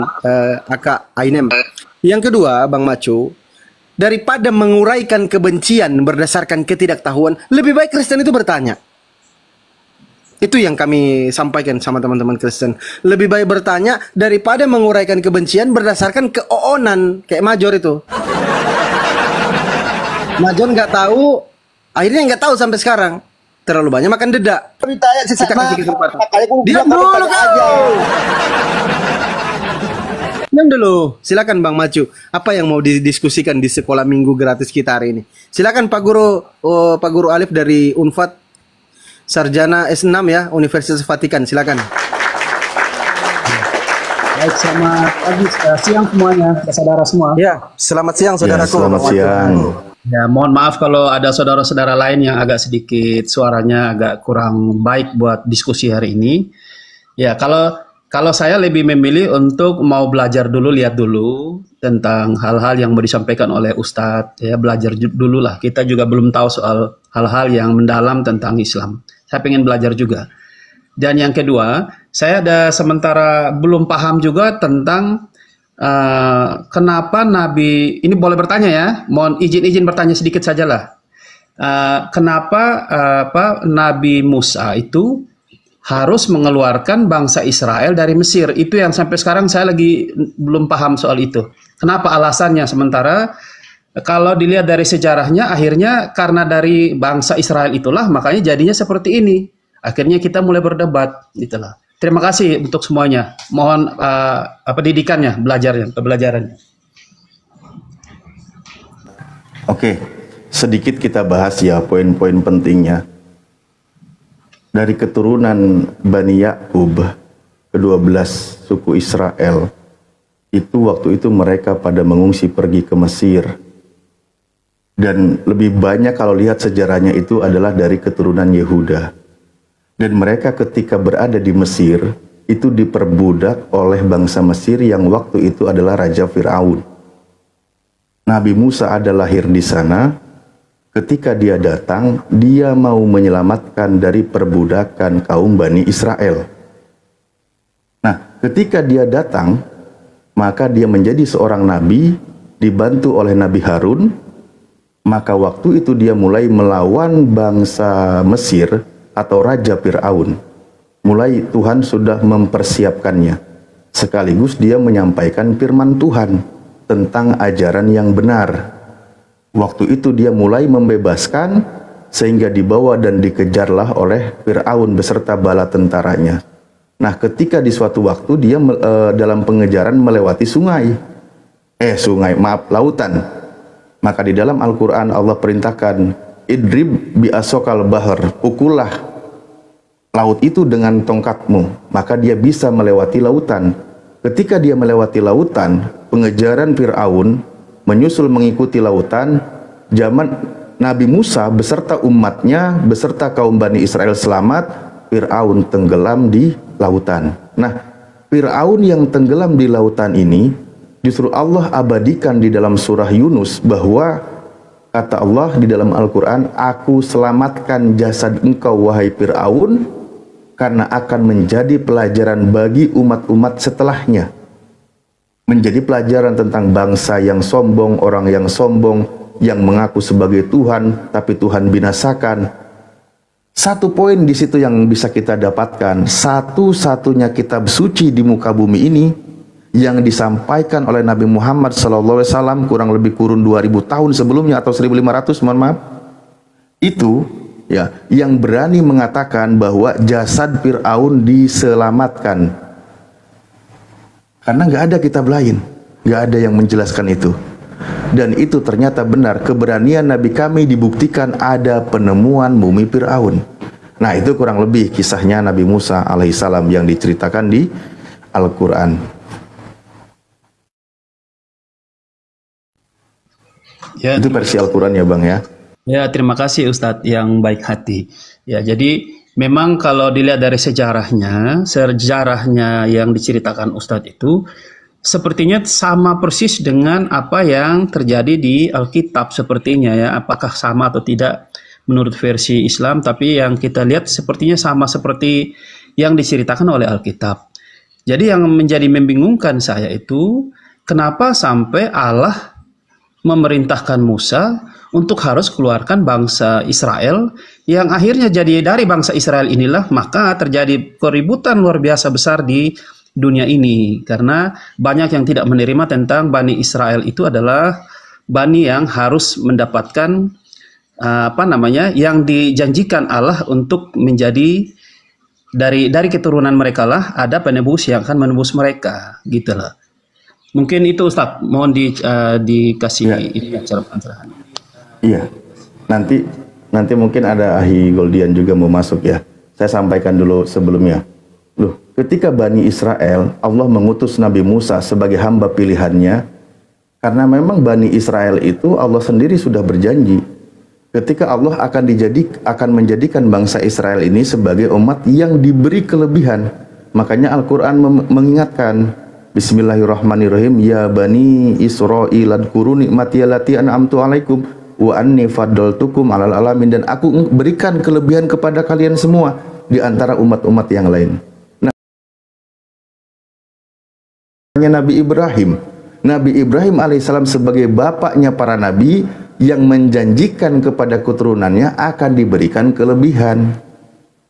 Aka Ainem. Yang kedua, Bang Macu, daripada menguraikan kebencian berdasarkan ketidaktahuan, lebih baik Kristen itu bertanya. Itu yang kami sampaikan sama teman-teman Kristen. Lebih baik bertanya daripada menguraikan kebencian berdasarkan keoonan kayak Major itu. Major nggak tahu, akhirnya nggak tahu sampai sekarang. Terlalu banyak makan dedak. Ditanya si Kita kasih kesempatan. Diam Diam dulu kau. Diam dulu. Silakan Bang Macu. Apa yang mau didiskusikan di sekolah minggu gratis kita hari ini? Silakan Pak Guru Alif dari Unfat, sarjana S6 ya, Universitas Vatikan. Silakan. Baik, selamat pagi, siang semuanya, saudara semua. Ya, selamat siang Ya, saudaraku. selamat siang. Ya, mohon maaf kalau ada saudara-saudara lain yang agak sedikit suaranya agak kurang baik buat diskusi hari ini. Ya, kalau saya lebih memilih untuk mau belajar dulu, lihat dulu tentang hal-hal yang mau disampaikan oleh Ustadz. Ya, belajar dulu lah. Kita juga belum tahu soal hal-hal yang mendalam tentang Islam. Saya pengen belajar juga. Dan yang kedua, saya ada sementara belum paham juga tentang kenapa Nabi, ini boleh bertanya ya, mohon izin bertanya sedikit sajalah. Kenapa Nabi Musa itu harus mengeluarkan bangsa Israel dari Mesir? Itu yang sampai sekarang saya lagi belum paham soal itu. Kenapa alasannya? Sementara kalau dilihat dari sejarahnya, akhirnya karena dari bangsa Israel itulah makanya jadinya seperti ini. Akhirnya kita mulai berdebat, gitulah. Terima kasih untuk semuanya. Mohon didikannya, pembelajarannya. Oke, sedikit kita bahas ya poin-poin pentingnya. Dari keturunan Bani Yakub, ke-12 suku Israel, itu waktu itu mereka pada mengungsi pergi ke Mesir. Dan lebih banyak kalau lihat sejarahnya itu adalah dari keturunan Yehuda. Dan mereka ketika berada di Mesir, itu diperbudak oleh bangsa Mesir yang waktu itu adalah Raja Fir'aun. Nabi Musa ada lahir di sana. Ketika dia datang, dia mau menyelamatkan dari perbudakan kaum Bani Israel. Nah, ketika dia datang, maka dia menjadi seorang nabi, dibantu oleh Nabi Harun. Maka waktu itu dia mulai melawan bangsa Mesir atau Raja Fir'aun. Mulai Tuhan sudah mempersiapkannya. Sekaligus dia menyampaikan firman Tuhan tentang ajaran yang benar. Waktu itu dia mulai membebaskan sehingga dibawa dan dikejarlah oleh Fir'aun beserta bala tentaranya. Nah, ketika di suatu waktu dia dalam pengejaran melewati lautan. Maka di dalam Al-Quran Allah perintahkan, idrib bi'asokal bahar, pukullah laut itu dengan tongkatmu, maka dia bisa melewati lautan. Ketika dia melewati lautan, pengejaran Fir'aun menyusul mengikuti lautan. Zaman Nabi Musa beserta umatnya, beserta kaum Bani Israel selamat, Fir'aun tenggelam di lautan. Nah, Fir'aun yang tenggelam di lautan ini, justru Allah abadikan di dalam surah Yunus bahwa kata Allah di dalam Al-Quran, aku selamatkan jasad engkau wahai Fir'aun, karena akan menjadi pelajaran bagi umat-umat setelahnya. Menjadi pelajaran tentang bangsa yang sombong, orang yang sombong, yang mengaku sebagai Tuhan, tapi Tuhan binasakan. Satu poin di situ yang bisa kita dapatkan, satu-satunya kitab suci di muka bumi ini, yang disampaikan oleh Nabi Muhammad SAW kurang lebih kurun 2000 tahun sebelumnya atau 1500, mohon maaf, itu ya yang berani mengatakan bahwa jasad Fir'aun diselamatkan, karena nggak ada kitab lain, nggak ada yang menjelaskan itu. Dan itu ternyata benar, keberanian Nabi kami dibuktikan ada penemuan mumi Fir'aun. Nah, itu kurang lebih kisahnya Nabi Musa alaihissalam yang diceritakan di Al-Quran. Ya, itu versi Al-Quran ya Bang ya. Ya, terima kasih Ustadz yang baik hati. Ya, jadi memang kalau dilihat dari sejarahnya yang diceritakan Ustadz itu sepertinya sama persis dengan apa yang terjadi di Alkitab sepertinya ya. Apakah sama atau tidak menurut versi Islam, tapi yang kita lihat sepertinya sama seperti yang diceritakan oleh Alkitab. Jadi yang menjadi membingungkan saya itu, kenapa sampai Allah memerintahkan Musa untuk harus keluarkan bangsa Israel, yang akhirnya jadi dari bangsa Israel inilah maka terjadi keributan luar biasa besar di dunia ini, karena banyak yang tidak menerima tentang Bani Israel itu adalah Bani yang harus mendapatkan yang dijanjikan Allah untuk menjadi dari keturunan mereka lah ada penebus yang akan menebus mereka, gitulah. Mungkin itu Ustadz, mohon dikasih cara pencerahan. Iya, nanti mungkin ada Ahi Goldian juga mau masuk ya. Saya sampaikan dulu sebelumnya. Loh, ketika Bani Israel, Allah mengutus Nabi Musa sebagai hamba pilihannya, karena memang Bani Israel itu Allah sendiri sudah berjanji, ketika Allah akan menjadikan bangsa Israel ini sebagai umat yang diberi kelebihan. Makanya Al-Quran mengingatkan, Bismillahirrahmanirrahim, Ya Bani Israel adkuru nikmati allati an'amtu alaikum wa anni faddaltukum alal alamin, dan aku berikan kelebihan kepada kalian semua di antara umat-umat yang lain. Nabi Ibrahim alaihissalam sebagai bapaknya para nabi yang menjanjikan kepada keturunannya akan diberikan kelebihan,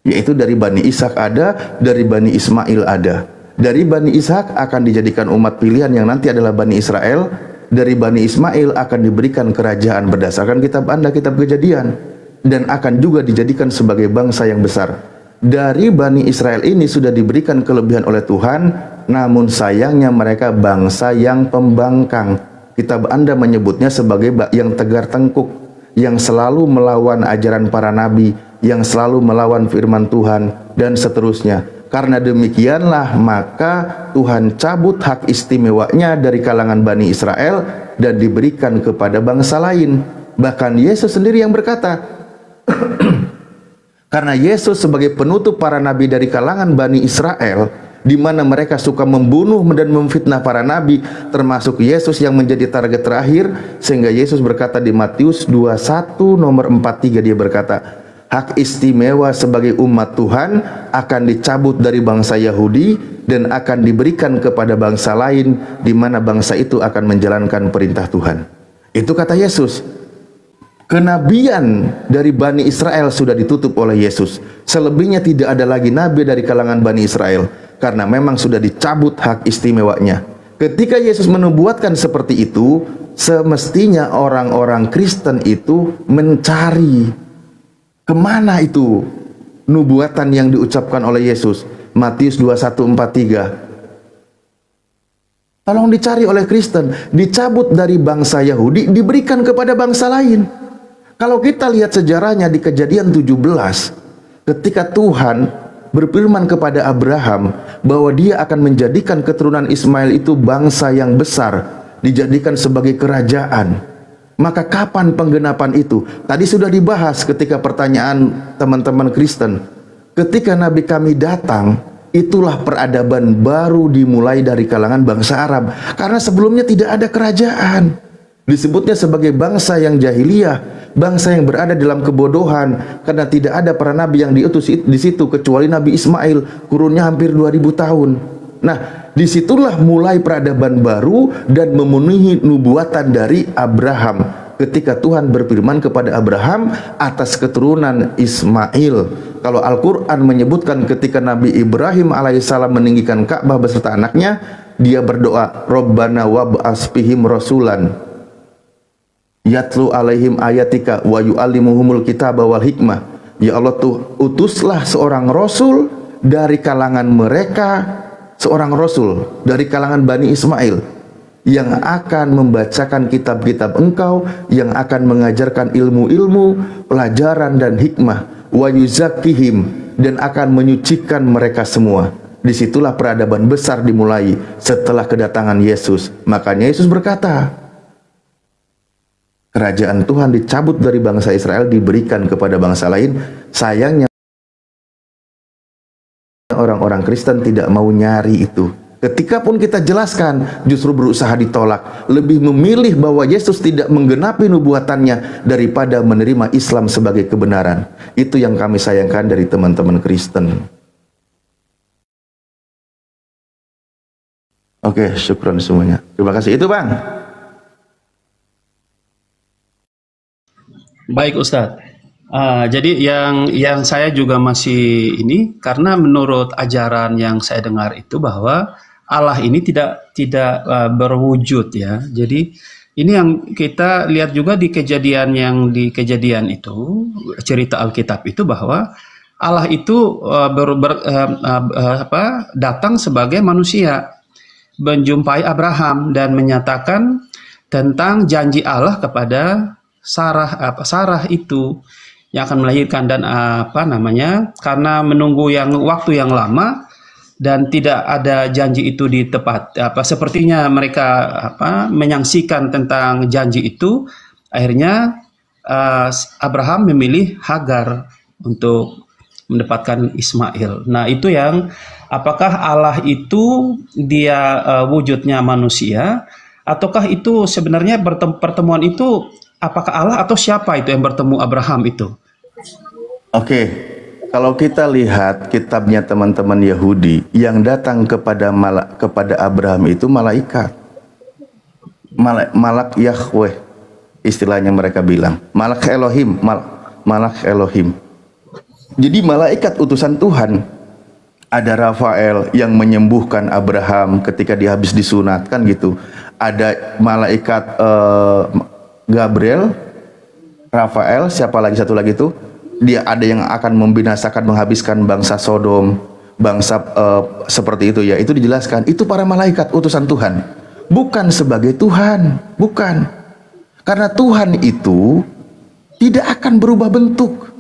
yaitu dari Bani Ishak ada, dari Bani Ismail ada. Dari Bani Ishak akan dijadikan umat pilihan yang nanti adalah Bani Israel. Dari Bani Ismail akan diberikan kerajaan berdasarkan kitab Anda, kitab Kejadian, dan akan juga dijadikan sebagai bangsa yang besar. Dari Bani Israel ini sudah diberikan kelebihan oleh Tuhan, namun sayangnya mereka bangsa yang pembangkang. Kitab Anda menyebutnya sebagai yang tegar tengkuk, yang selalu melawan ajaran para nabi, yang selalu melawan firman Tuhan, dan seterusnya. Karena demikianlah maka Tuhan cabut hak istimewanya dari kalangan Bani Israel dan diberikan kepada bangsa lain. Bahkan Yesus sendiri yang berkata, karena Yesus sebagai penutup para nabi dari kalangan Bani Israel, di mana mereka suka membunuh dan memfitnah para nabi, termasuk Yesus yang menjadi target terakhir, sehingga Yesus berkata di Matius 21 nomor 43, dia berkata, hak istimewa sebagai umat Tuhan akan dicabut dari bangsa Yahudi dan akan diberikan kepada bangsa lain, di mana bangsa itu akan menjalankan perintah Tuhan. Itu kata Yesus. Kenabian dari Bani Israel sudah ditutup oleh Yesus. Selebihnya tidak ada lagi nabi dari kalangan Bani Israel, karena memang sudah dicabut hak istimewanya. Ketika Yesus menubuatkan seperti itu, semestinya orang-orang Kristen itu mencari kemana itu nubuatan yang diucapkan oleh Yesus. Matius 21:43. Tolong dicari oleh Kristen, dicabut dari bangsa Yahudi, diberikan kepada bangsa lain. Kalau kita lihat sejarahnya di Kejadian 17, ketika Tuhan berfirman kepada Abraham bahwa dia akan menjadikan keturunan Ismail itu bangsa yang besar, dijadikan sebagai kerajaan. Maka kapan penggenapan itu? Tadi sudah dibahas ketika pertanyaan teman-teman Kristen. Ketika Nabi kami datang, itulah peradaban baru dimulai dari kalangan bangsa Arab. Karena sebelumnya tidak ada kerajaan. Disebutnya sebagai bangsa yang jahiliyah, bangsa yang berada dalam kebodohan, karena tidak ada para nabi yang diutus di situ kecuali Nabi Ismail, kurunnya hampir 2000 tahun. Nah, disitulah mulai peradaban baru dan memenuhi nubuatan dari Abraham. Ketika Tuhan berfirman kepada Abraham atas keturunan Ismail. Kalau Al-Quran menyebutkan ketika Nabi Ibrahim alaihissalam meninggikan Ka'bah beserta anaknya, dia berdoa, Rabbana wab'as fihim rasulan yatlu alaihim ayatika wa yu'allimuhumul kitaba wal hikmah. Ya Allah, utuslah seorang rasul dari kalangan mereka, seorang rasul dari kalangan Bani Ismail yang akan membacakan kitab-kitab engkau, yang akan mengajarkan ilmu-ilmu, pelajaran dan hikmah, wa yuzakkihim, dan akan menyucikan mereka semua. Disitulah peradaban besar dimulai setelah kedatangan Yesus. Makanya Yesus berkata, kerajaan Tuhan dicabut dari bangsa Israel, diberikan kepada bangsa lain. Sayangnya orang-orang Kristen tidak mau nyari itu. Ketika pun kita jelaskan, justru berusaha ditolak. Lebih memilih bahwa Yesus tidak menggenapi nubuatannya daripada menerima Islam sebagai kebenaran. Itu yang kami sayangkan dari teman-teman Kristen. Oke, syukron semuanya. Terima kasih. Itu Bang. Baik Ustadz. Jadi yang saya juga masih ini, karena menurut ajaran yang saya dengar itu bahwa Allah ini tidak berwujud ya. Jadi ini yang kita lihat juga di kejadian itu, cerita Alkitab itu, bahwa Allah itu datang sebagai manusia, menjumpai Abraham dan menyatakan tentang janji Allah kepada Sarah itu yang akan melahirkan, dan karena menunggu waktu yang lama, dan tidak ada janji itu sepertinya mereka menyaksikan tentang janji itu, akhirnya Abraham memilih Hagar untuk mendapatkan Ismail. Nah, itu yang apakah Allah itu dia wujudnya manusia, ataukah itu sebenarnya pertemuan itu apakah Allah atau siapa itu yang bertemu Abraham itu? Oke. Kalau kita lihat kitabnya teman-teman Yahudi, yang datang kepada Abraham itu malaikat. Malak Yahweh, istilahnya mereka bilang. Malak Elohim, Malak Elohim. Jadi malaikat utusan Tuhan. Ada Rafael yang menyembuhkan Abraham ketika dia habis disunat, kan gitu. Ada malaikat Gabriel, Rafael, siapa lagi satu lagi itu? Dia ada yang akan membinasakan, menghabiskan bangsa Sodom, bangsa seperti itu ya. Itu dijelaskan. Itu para malaikat utusan Tuhan, bukan sebagai Tuhan, bukan. Karena Tuhan itu tidak akan berubah bentuk.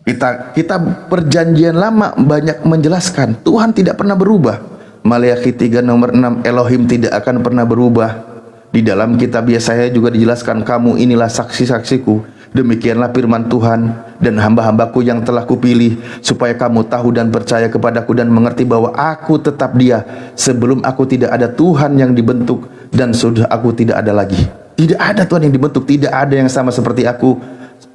Kita perjanjian lama banyak menjelaskan Tuhan tidak pernah berubah. Maleakhi 3 nomor 6, Elohim tidak akan pernah berubah. Di dalam kitab Yesaya juga dijelaskan, kamu inilah saksi-saksiku. Demikianlah firman Tuhan, dan hamba-hambaku yang telah kupilih, supaya kamu tahu dan percaya kepadaku dan mengerti bahwa aku tetap Dia. Sebelum aku tidak ada Tuhan yang dibentuk, dan sudah aku tidak ada lagi. Tidak ada Tuhan yang dibentuk, tidak ada yang sama seperti aku.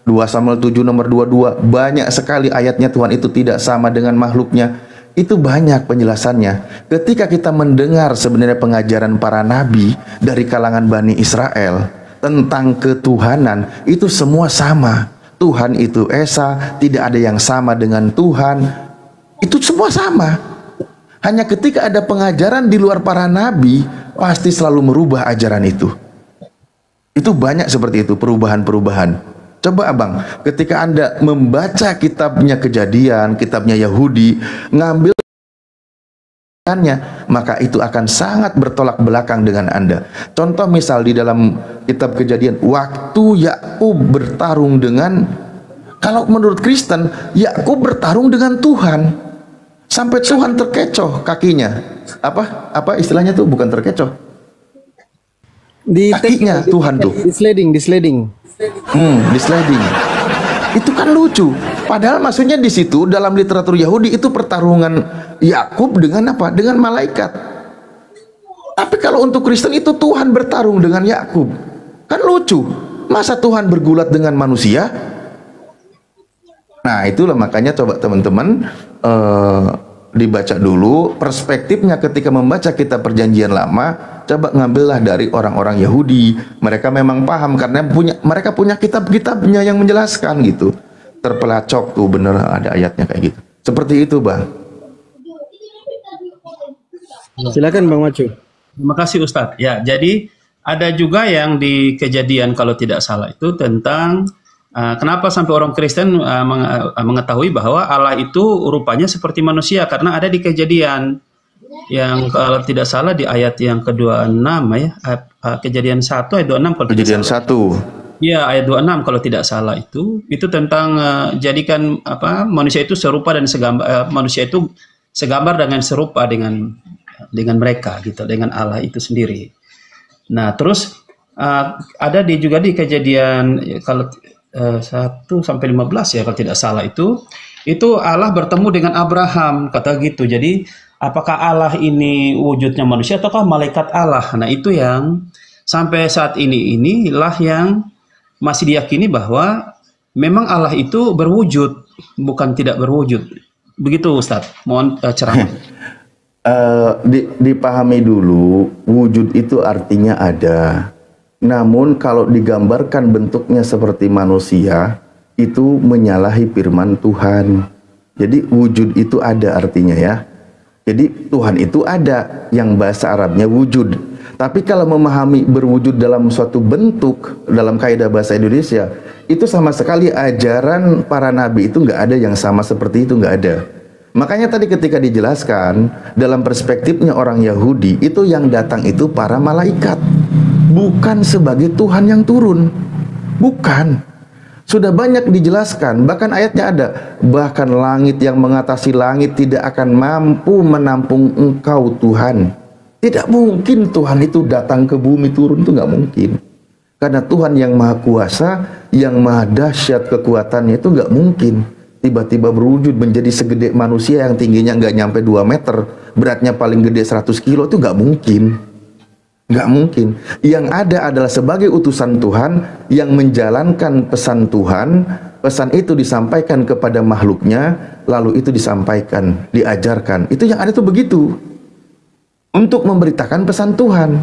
2 Samuel 7 nomor 22, banyak sekali ayatnya Tuhan itu tidak sama dengan makhluknya. Itu banyak penjelasannya. Ketika kita mendengar sebenarnya pengajaran para nabi dari kalangan Bani Israel tentang ketuhanan, itu semua sama. Tuhan itu Esa, tidak ada yang sama dengan Tuhan. Itu semua sama. Hanya ketika ada pengajaran di luar para nabi, pasti selalu merubah ajaran itu. Itu banyak seperti itu, perubahan-perubahan. Coba abang, ketika Anda membaca kitabnya Kejadian, kitabnya Yahudi, ngambil maka itu akan sangat bertolak belakang dengan Anda. Contoh misal di dalam kitab Kejadian, waktu Yakub bertarung dengan, kalau menurut Kristen, Yakub bertarung dengan Tuhan sampai Tuhan terkecoh kakinya. Apa istilahnya tuh? Bukan terkecoh, kakinya Tuhan tuh di sliding. Di sliding. Itu kan lucu. Padahal maksudnya di situ dalam literatur Yahudi itu pertarungan Yakub dengan apa? Dengan malaikat. Tapi kalau untuk Kristen itu Tuhan bertarung dengan Yakub. Kan lucu. Masa Tuhan bergulat dengan manusia? Nah, itulah makanya coba teman-teman dibaca dulu perspektifnya ketika membaca kitab Perjanjian Lama. Coba ngambillah dari orang-orang Yahudi. Mereka memang paham karena mereka punya kitab-kitabnya yang menjelaskan gitu. Terpelacok tuh bener ada ayatnya kayak gitu. Seperti itu, Bang. Silakan Bang Macu. Terima kasih Ustadz. Ya, jadi ada juga yang di Kejadian kalau tidak salah itu tentang kenapa sampai orang Kristen mengetahui bahwa Allah itu rupanya seperti manusia, karena ada di Kejadian yang kalau tidak salah di ayat yang ke-26 ya, Kejadian 1 ayat 26 kalau Kejadian 1. Ya, ayat 26 kalau tidak salah itu tentang jadikan manusia itu serupa dan segambar, manusia itu segambar dengan serupa dengan mereka gitu, dengan Allah itu sendiri. Nah, terus ada juga di Kejadian kalau 1 sampai 15 ya kalau tidak salah itu Allah bertemu dengan Abraham, kata gitu. Jadi apakah Allah ini wujudnya manusia ataukah malaikat Allah? Nah, itu yang sampai saat inilah yang masih diyakini bahwa memang Allah itu berwujud, bukan tidak berwujud. Begitu Ustadz, mohon ceramah. Dipahami dulu, wujud itu artinya ada. Namun kalau digambarkan bentuknya seperti manusia, itu menyalahi firman Tuhan. Jadi wujud itu ada artinya ya. Jadi Tuhan itu ada, yang bahasa Arabnya wujud. Tapi kalau memahami berwujud dalam suatu bentuk, dalam kaidah bahasa Indonesia, itu sama sekali ajaran para nabi itu nggak ada yang sama seperti itu, nggak ada. Makanya tadi ketika dijelaskan, dalam perspektifnya orang Yahudi, itu yang datang itu para malaikat. Bukan sebagai Tuhan yang turun. Bukan. Sudah banyak dijelaskan, bahkan ayatnya ada, bahkan langit yang mengatasi langit tidak akan mampu menampung Engkau Tuhan. Tidak mungkin Tuhan itu datang ke bumi turun, itu nggak mungkin. Karena Tuhan yang maha kuasa, yang maha dahsyat kekuatannya, itu nggak mungkin tiba-tiba berwujud menjadi segede manusia yang tingginya nggak nyampe 2 meter, beratnya paling gede 100 kilo, itu nggak mungkin. Nggak mungkin. Yang ada adalah sebagai utusan Tuhan yang menjalankan pesan Tuhan. Pesan itu disampaikan kepada makhluknya, lalu itu disampaikan, diajarkan. Itu yang ada tuh begitu. Untuk memberitakan pesan Tuhan.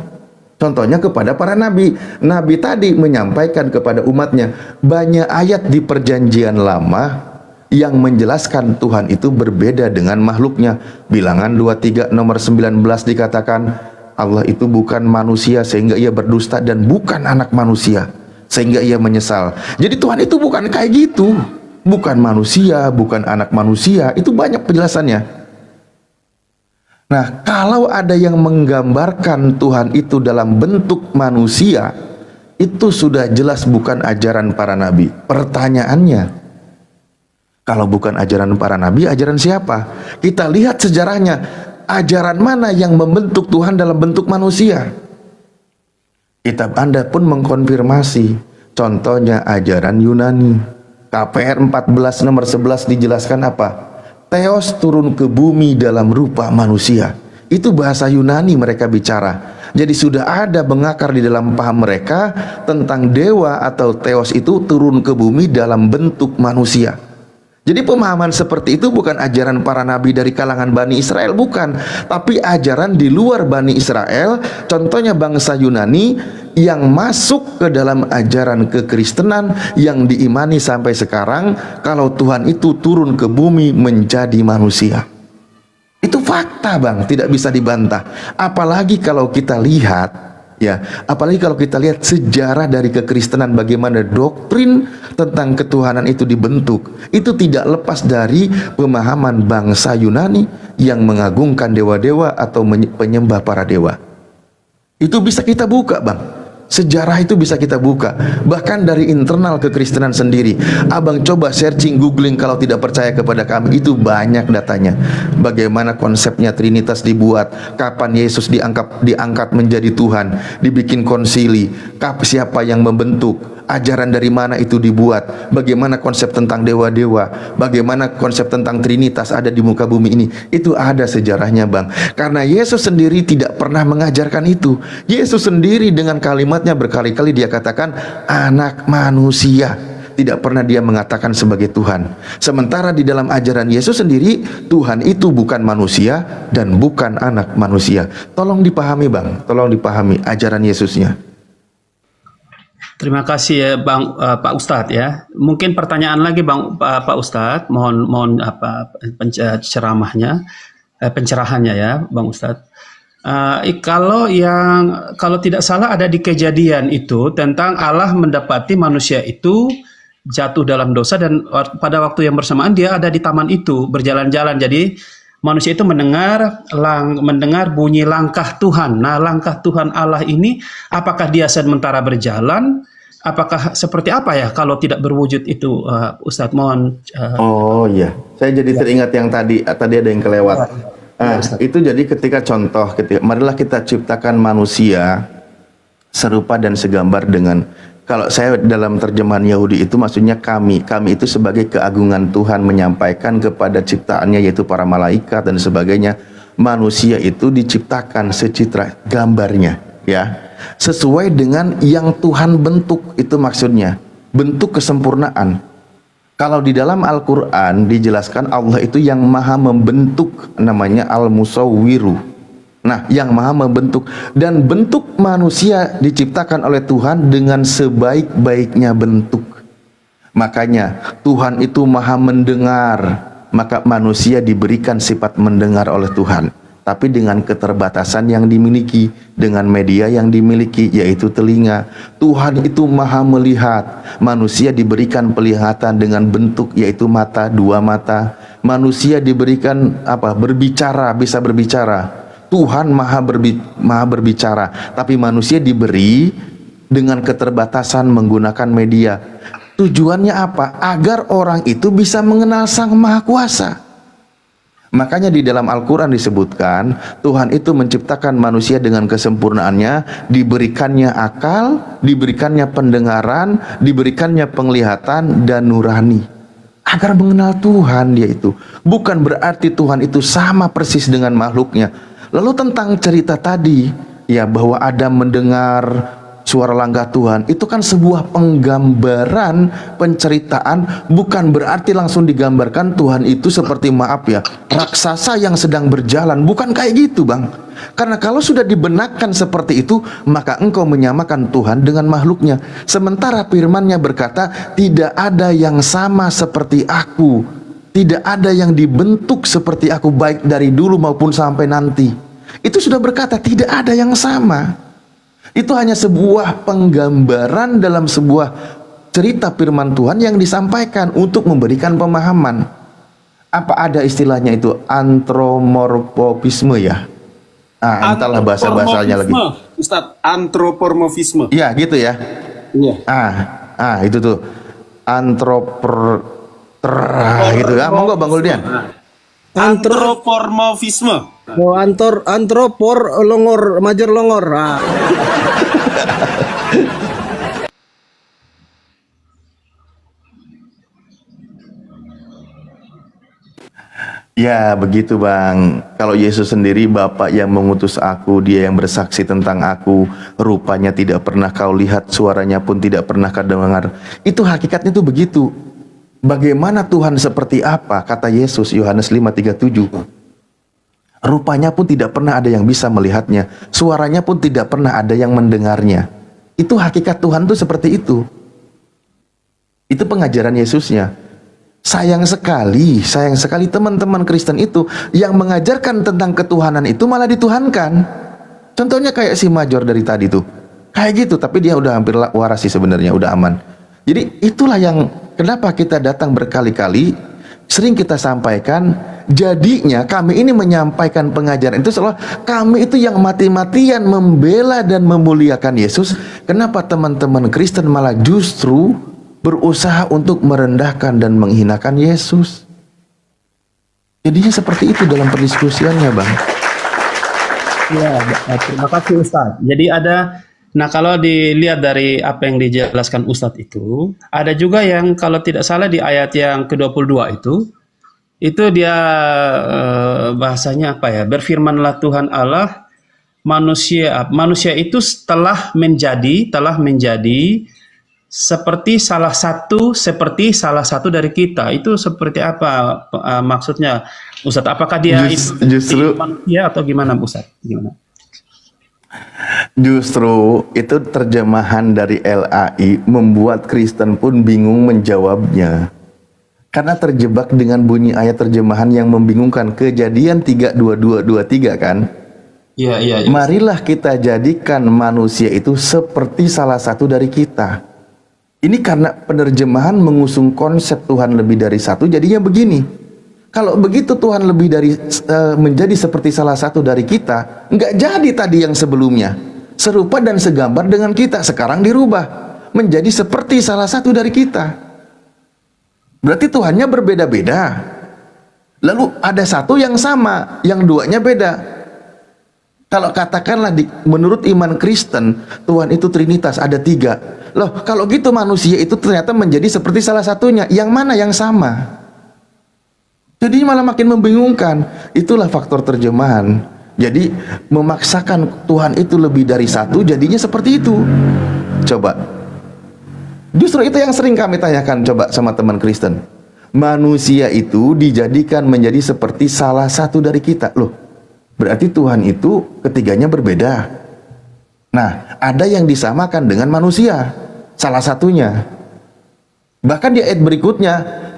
Contohnya kepada para nabi. Nabi tadi menyampaikan kepada umatnya banyak ayat di perjanjian lama yang menjelaskan Tuhan itu berbeda dengan makhluknya. Bilangan 23 nomor 19 dikatakan, Allah itu bukan manusia sehingga ia berdusta, dan bukan anak manusia sehingga ia menyesal. Jadi Tuhan itu bukan kayak gitu. Bukan manusia, bukan anak manusia. Itu banyak penjelasannya. Nah, kalau ada yang menggambarkan Tuhan itu dalam bentuk manusia, itu sudah jelas bukan ajaran para nabi. Pertanyaannya, kalau bukan ajaran para nabi, ajaran siapa? Kita lihat sejarahnya. Ajaran mana yang membentuk Tuhan dalam bentuk manusia? Kitab Anda pun mengkonfirmasi. Contohnya ajaran Yunani. KPR 14 nomor 11 dijelaskan apa? Theos turun ke bumi dalam rupa manusia. Itu bahasa Yunani mereka bicara. Jadi sudah ada mengakar di dalam paham mereka tentang dewa atau Theos itu turun ke bumi dalam bentuk manusia. Jadi pemahaman seperti itu bukan ajaran para nabi dari kalangan Bani Israel, bukan. Tapi ajaran di luar Bani Israel, contohnya bangsa Yunani yang masuk ke dalam ajaran kekristenan yang diimani sampai sekarang kalau Tuhan itu turun ke bumi menjadi manusia. Itu fakta bang, tidak bisa dibantah. Apalagi kalau kita lihat sejarah dari kekristenan, bagaimana doktrin tentang ketuhanan itu dibentuk. Itu tidak lepas dari pemahaman bangsa Yunani yang mengagungkan dewa-dewa atau penyembah para dewa. Itu bisa kita buka bang. Sejarah itu bisa kita buka. Bahkan dari internal kekristenan sendiri. Abang coba searching, googling, kalau tidak percaya kepada kami, itu banyak datanya. Bagaimana konsepnya Trinitas dibuat, kapan Yesus diangkat menjadi Tuhan, dibikin konsili, siapa yang membentuk, ajaran dari mana itu dibuat, bagaimana konsep tentang dewa-dewa, bagaimana konsep tentang Trinitas ada di muka bumi ini. Itu ada sejarahnya bang. Karena Yesus sendiri tidak pernah mengajarkan itu. Yesus sendiri dengan kalimatnya berkali-kali dia katakan anak manusia. Tidak pernah dia mengatakan sebagai Tuhan. Sementara di dalam ajaran Yesus sendiri, Tuhan itu bukan manusia dan bukan anak manusia. Tolong dipahami bang, tolong dipahami ajaran Yesusnya. Terima kasih ya Bang Pak Ustadz ya. Mungkin pertanyaan lagi Bang Pak Ustadz, mohon pencerahannya ya Bang Ustadz. Kalau tidak salah ada di Kejadian itu tentang Allah mendapati manusia itu jatuh dalam dosa, dan pada waktu yang bersamaan dia ada di taman itu berjalan-jalan. Jadi manusia itu mendengar bunyi langkah Tuhan. Nah, langkah Tuhan Allah ini apakah dia sementara berjalan? Apakah seperti apa ya kalau tidak berwujud itu, Ustadz? Mohon. Oh iya, saya jadi teringat yang tadi ada yang kelewat. Itu jadi ketika marilah kita ciptakan manusia serupa dan segambar dengan, kalau saya dalam terjemahan Yahudi itu maksudnya kami itu sebagai keagungan Tuhan menyampaikan kepada ciptaannya yaitu para malaikat dan sebagainya. Manusia itu diciptakan secitra gambarnya ya, sesuai dengan yang Tuhan bentuk. Itu maksudnya bentuk kesempurnaan. Kalau di dalam Al-Quran dijelaskan Allah itu yang maha membentuk, namanya Al-Musawwiru. Nah, yang maha membentuk, dan bentuk manusia diciptakan oleh Tuhan dengan sebaik-baiknya bentuk. Makanya Tuhan itu maha mendengar, maka manusia diberikan sifat mendengar oleh Tuhan, tapi dengan keterbatasan yang dimiliki, dengan media yang dimiliki, yaitu telinga. Tuhan itu maha melihat, manusia diberikan penglihatan dengan bentuk, yaitu mata, 2 mata. Manusia diberikan berbicara, bisa berbicara. Tuhan maha berbicara, tapi manusia diberi dengan keterbatasan menggunakan media. Tujuannya apa? Agar orang itu bisa mengenal Sang Maha Kuasa. Makanya di dalam Al-Quran disebutkan Tuhan itu menciptakan manusia dengan kesempurnaannya, diberikannya akal, diberikannya pendengaran, diberikannya penglihatan dan nurani, agar mengenal Tuhan dia itu. Bukan berarti Tuhan itu sama persis dengan makhluknya. Lalu tentang cerita tadi, ya, bahwa Adam mendengar suara langkah Tuhan, itu kan sebuah penggambaran, penceritaan, bukan berarti langsung digambarkan Tuhan itu seperti, maaf ya, raksasa yang sedang berjalan. Bukan kayak gitu, Bang. Karena kalau sudah dibenarkan seperti itu, maka engkau menyamakan Tuhan dengan makhluknya. Sementara firman-Nya berkata, tidak ada yang sama seperti aku, tidak ada yang dibentuk seperti aku, baik dari dulu maupun sampai nanti. Itu sudah berkata tidak ada yang sama. Itu hanya sebuah penggambaran dalam sebuah cerita firman Tuhan yang disampaikan untuk memberikan pemahaman. Apa ada istilahnya itu? Antromorfisme ya? Entahlah bahasa-bahasanya lagi. Ustadz, antropomorfisme. Ya, gitu ya. Iya. Itu tuh. Gitu ya. Monggo Bang Guldian. Antropomorfisme. Oh, antropor longor majer longor. Ya, begitu Bang. Kalau Yesus sendiri, Bapa yang mengutus aku, Dia yang bersaksi tentang aku, rupanya tidak pernah kau lihat, suaranya pun tidak pernah kau dengar. Itu hakikatnya tuh begitu. Bagaimana Tuhan seperti apa? Kata Yesus, Yohanes 5:37. Rupanya pun tidak pernah ada yang bisa melihatnya, suaranya pun tidak pernah ada yang mendengarnya. Itu hakikat Tuhan tuh seperti itu. Itu pengajaran Yesusnya. Sayang sekali teman-teman Kristen itu yang mengajarkan tentang ketuhanan itu malah dituhankan. Contohnya kayak si Major dari tadi tuh. Kayak gitu, tapi dia udah hampir waras sih sebenarnya, udah aman. Jadi itulah yang kenapa kita datang berkali-kali, sering kita sampaikan. Jadinya kami ini menyampaikan pengajaran itu seolah kami itu yang mati-matian membela dan memuliakan Yesus. Kenapa teman-teman Kristen malah justru berusaha untuk merendahkan dan menghinakan Yesus? Jadinya seperti itu dalam perdiskusiannya, Bang. Ya, terima kasih Ustadz. Jadi nah kalau dilihat dari apa yang dijelaskan Ustadz itu, ada juga yang kalau tidak salah di ayat yang ke-22 itu dia bahasanya apa ya? Berfirmanlah Tuhan Allah, manusia itu telah menjadi seperti salah satu dari kita. Itu seperti apa maksudnya Ustadz? Apakah dia justru manusia atau gimana Ustadz? Gimana? Justru itu terjemahan dari LAI membuat Kristen pun bingung menjawabnya. Karena terjebak dengan bunyi ayat terjemahan yang membingungkan. Kejadian 3:22-23 kan? Iya. Marilah kita jadikan manusia itu seperti salah satu dari kita. Ini karena penerjemahan mengusung konsep Tuhan lebih dari satu, jadinya begini. Kalau begitu Tuhan lebih dari menjadi seperti salah satu dari kita, nggak jadi tadi yang sebelumnya. Serupa dan segambar dengan kita, sekarang dirubah menjadi seperti salah satu dari kita. Berarti Tuhannya berbeda-beda. Lalu ada satu yang sama, yang duanya beda. Kalau katakanlah menurut iman Kristen, Tuhan itu Trinitas, ada 3. Loh, kalau gitu manusia itu ternyata menjadi seperti salah satunya. Yang mana yang sama? Jadi malah makin membingungkan. Itulah faktor terjemahan. Jadi memaksakan Tuhan itu lebih dari satu, jadinya seperti itu. Coba. Justru itu yang sering kami tanyakan coba sama teman Kristen. Manusia itu dijadikan menjadi seperti salah satu dari kita. Loh, berarti Tuhan itu ketiganya berbeda. Nah, ada yang disamakan dengan manusia, salah satunya. Bahkan di ayat berikutnya,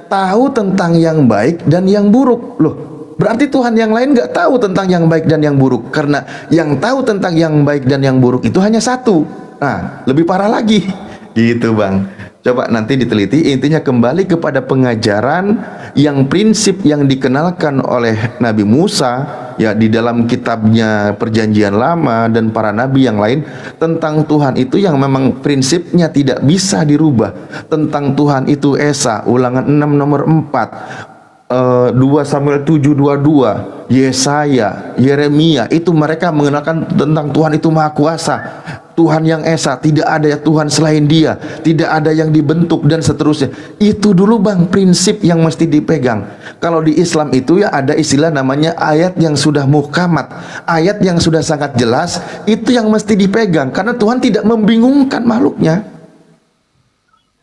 tahu tentang yang baik dan yang buruk. Loh, berarti Tuhan yang lain nggak tahu tentang yang baik dan yang buruk. Karena yang tahu tentang yang baik dan yang buruk itu hanya satu. Nah, lebih parah lagi. Gitu Bang. Coba nanti diteliti, intinya kembali kepada pengajaran yang prinsip yang dikenalkan oleh Nabi Musa ya di dalam kitabnya Perjanjian Lama dan para nabi yang lain tentang Tuhan itu yang memang prinsipnya tidak bisa dirubah. Tentang Tuhan itu Esa, Ulangan 6 nomor 4, 2 Samuel 7:22, Yesaya, Yeremia, itu mereka mengenalkan tentang Tuhan itu Maha Kuasa, Tuhan yang Esa, tidak ada Tuhan selain Dia, tidak ada yang dibentuk dan seterusnya. Itu dulu bang prinsip yang mesti dipegang. Kalau di Islam itu ya ada istilah namanya ayat yang sudah muhkamat, ayat yang sudah sangat jelas, itu yang mesti dipegang karena Tuhan tidak membingungkan makhluknya.